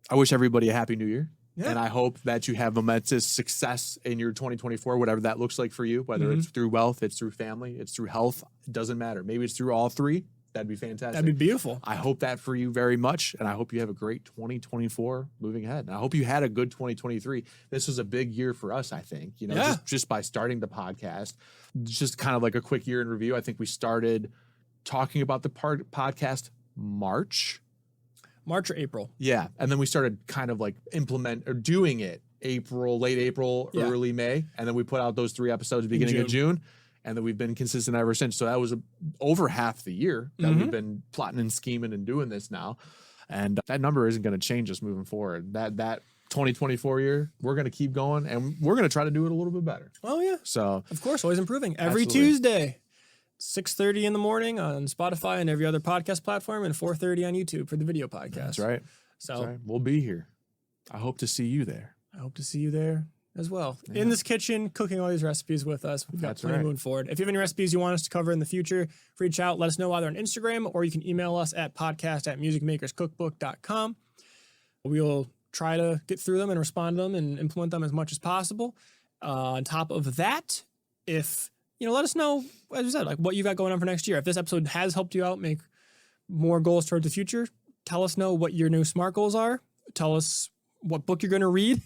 Speaker 2: I wish everybody a happy new year. Yeah. And I hope that you have momentous success in your 2024, whatever that looks like for you, whether it's through wealth, it's through family, it's through health. It doesn't matter. Maybe it's through all three. That'd be fantastic.
Speaker 1: That'd be beautiful.
Speaker 2: I hope that for you very much. And I hope you have a great 2024 moving ahead. And I hope you had a good 2023. This was a big year for us, I think, just by starting the podcast. Just kind of like a quick year in review. I think we started talking about the podcast March
Speaker 1: or April.
Speaker 2: Yeah. And then we started kind of like doing it late April, early May. And then we put out those 3 episodes beginning of June. And then we've been consistent ever since. So that was over half the year that we've been plotting and scheming and doing this now. And that number isn't going to change us moving forward. That 2024 year, we're going to keep going, and we're going to try to do it a little bit better.
Speaker 1: Oh, yeah.
Speaker 2: So,
Speaker 1: of course, always improving. Every
Speaker 2: absolutely.
Speaker 1: Tuesday, 6:30 in the morning on Spotify and every other podcast platform, and 4:30 on YouTube for the video podcast.
Speaker 2: That's right.
Speaker 1: So
Speaker 2: That's right. We'll be here. I hope to see you there.
Speaker 1: I hope to see you there as well.
Speaker 2: Yeah.
Speaker 1: In this kitchen, cooking all these recipes with us. We've got
Speaker 2: That's
Speaker 1: plenty
Speaker 2: right.
Speaker 1: moving forward. If you have any recipes you want us to cover in the future, reach out. Let us know either on Instagram, or you can email us at podcast@musicmakerscookbook.com. We'll try to get through them and respond to them and implement them as much as possible. On top of that, if let us know, as I said, like what you've got going on for next year. If this episode has helped you out make more goals towards the future, tell us know what your new SMART goals are. Tell us what book you're going to read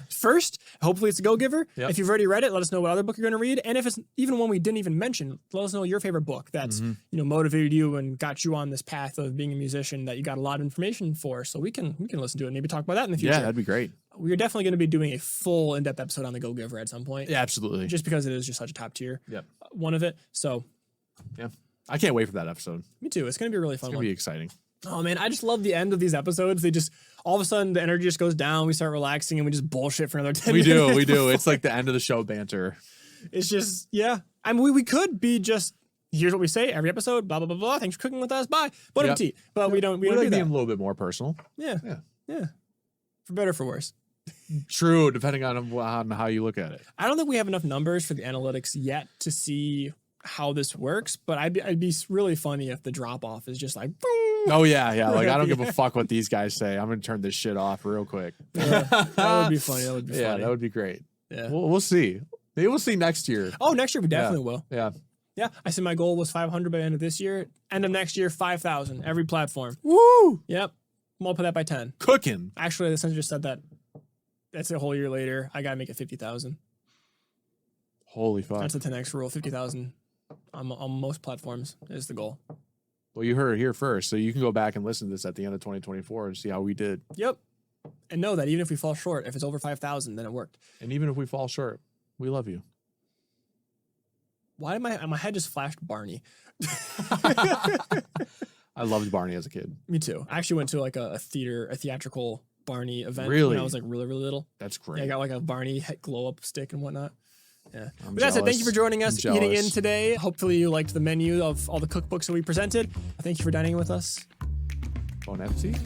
Speaker 1: first. Hopefully it's a Go Giver.
Speaker 2: Yep.
Speaker 1: If you've already read it, let us know what other book you're going to read. And if it's even one we didn't even mention, let us know your favorite book that's motivated you and got you on this path of being a musician that you got a lot of information for. So we can listen to it and maybe talk about that in the future.
Speaker 2: Yeah, that'd be great.
Speaker 1: We're definitely going to be doing a full in-depth episode on the Go Giver at some point.
Speaker 2: Yeah, absolutely.
Speaker 1: Just because it is just such a top tier one of it. So
Speaker 2: yeah, I can't wait for that episode.
Speaker 1: me too. It's going to be a really fun
Speaker 2: It's
Speaker 1: one.
Speaker 2: gonna be exciting.
Speaker 1: Oh man, I just love the end of these episodes. They just all of a sudden the energy just goes down. We start relaxing and we just bullshit for another 10 minutes.
Speaker 2: We do. It's like the end of the show banter.
Speaker 1: It's just I mean, we could be just here's what we say every episode. Blah blah blah blah. Thanks for cooking with us. Bye. Bon appetit. But we don't
Speaker 2: We
Speaker 1: do
Speaker 2: like
Speaker 1: that.
Speaker 2: being a little bit more personal.
Speaker 1: Yeah. For better or for worse.
Speaker 2: True, depending on how you look at it.
Speaker 1: I don't think we have enough numbers for the analytics yet to see how this works. But I'd be really funny if the drop off is just like boom.
Speaker 2: Oh yeah. Like I don't give a fuck what these guys say. I'm gonna turn this shit off real quick.
Speaker 1: That would be funny.
Speaker 2: Yeah, that would be great.
Speaker 1: Yeah.
Speaker 2: We'll see. Maybe we'll see next year.
Speaker 1: Oh, next year we definitely will.
Speaker 2: Yeah.
Speaker 1: Yeah, I said my goal was 500 by the end of this year. End of next year, 5,000 every platform.
Speaker 2: Woo!
Speaker 1: Yep. Multiply that by 10.
Speaker 2: Cooking.
Speaker 1: Actually, the sensor just said that. That's a whole year later. I gotta make it 50,000.
Speaker 2: Holy fuck.
Speaker 1: That's the 10x rule. 50,000 on most platforms is the goal.
Speaker 2: Well, you heard it here first, so you can go back and listen to this at the end of 2024 and see how we did.
Speaker 1: Yep. And know that even if we fall short, if it's over 5,000, then it worked.
Speaker 2: And even if we fall short, we love you.
Speaker 1: Why did my head just flashed Barney?
Speaker 2: I loved Barney as a kid.
Speaker 1: Me too. I actually went to like a theatrical Barney event
Speaker 2: Really?
Speaker 1: when I was like really, really little.
Speaker 2: That's great.
Speaker 1: Yeah, I got like a Barney glow up stick and whatnot. Yeah.
Speaker 2: I'm
Speaker 1: But that's it. Thank you for
Speaker 2: jealous.
Speaker 1: joining us,
Speaker 2: I'm
Speaker 1: eating in
Speaker 2: jealous.
Speaker 1: today. Hopefully you liked the menu of all the cookbooks that we presented. Thank you for dining with us.
Speaker 2: Bon appetit.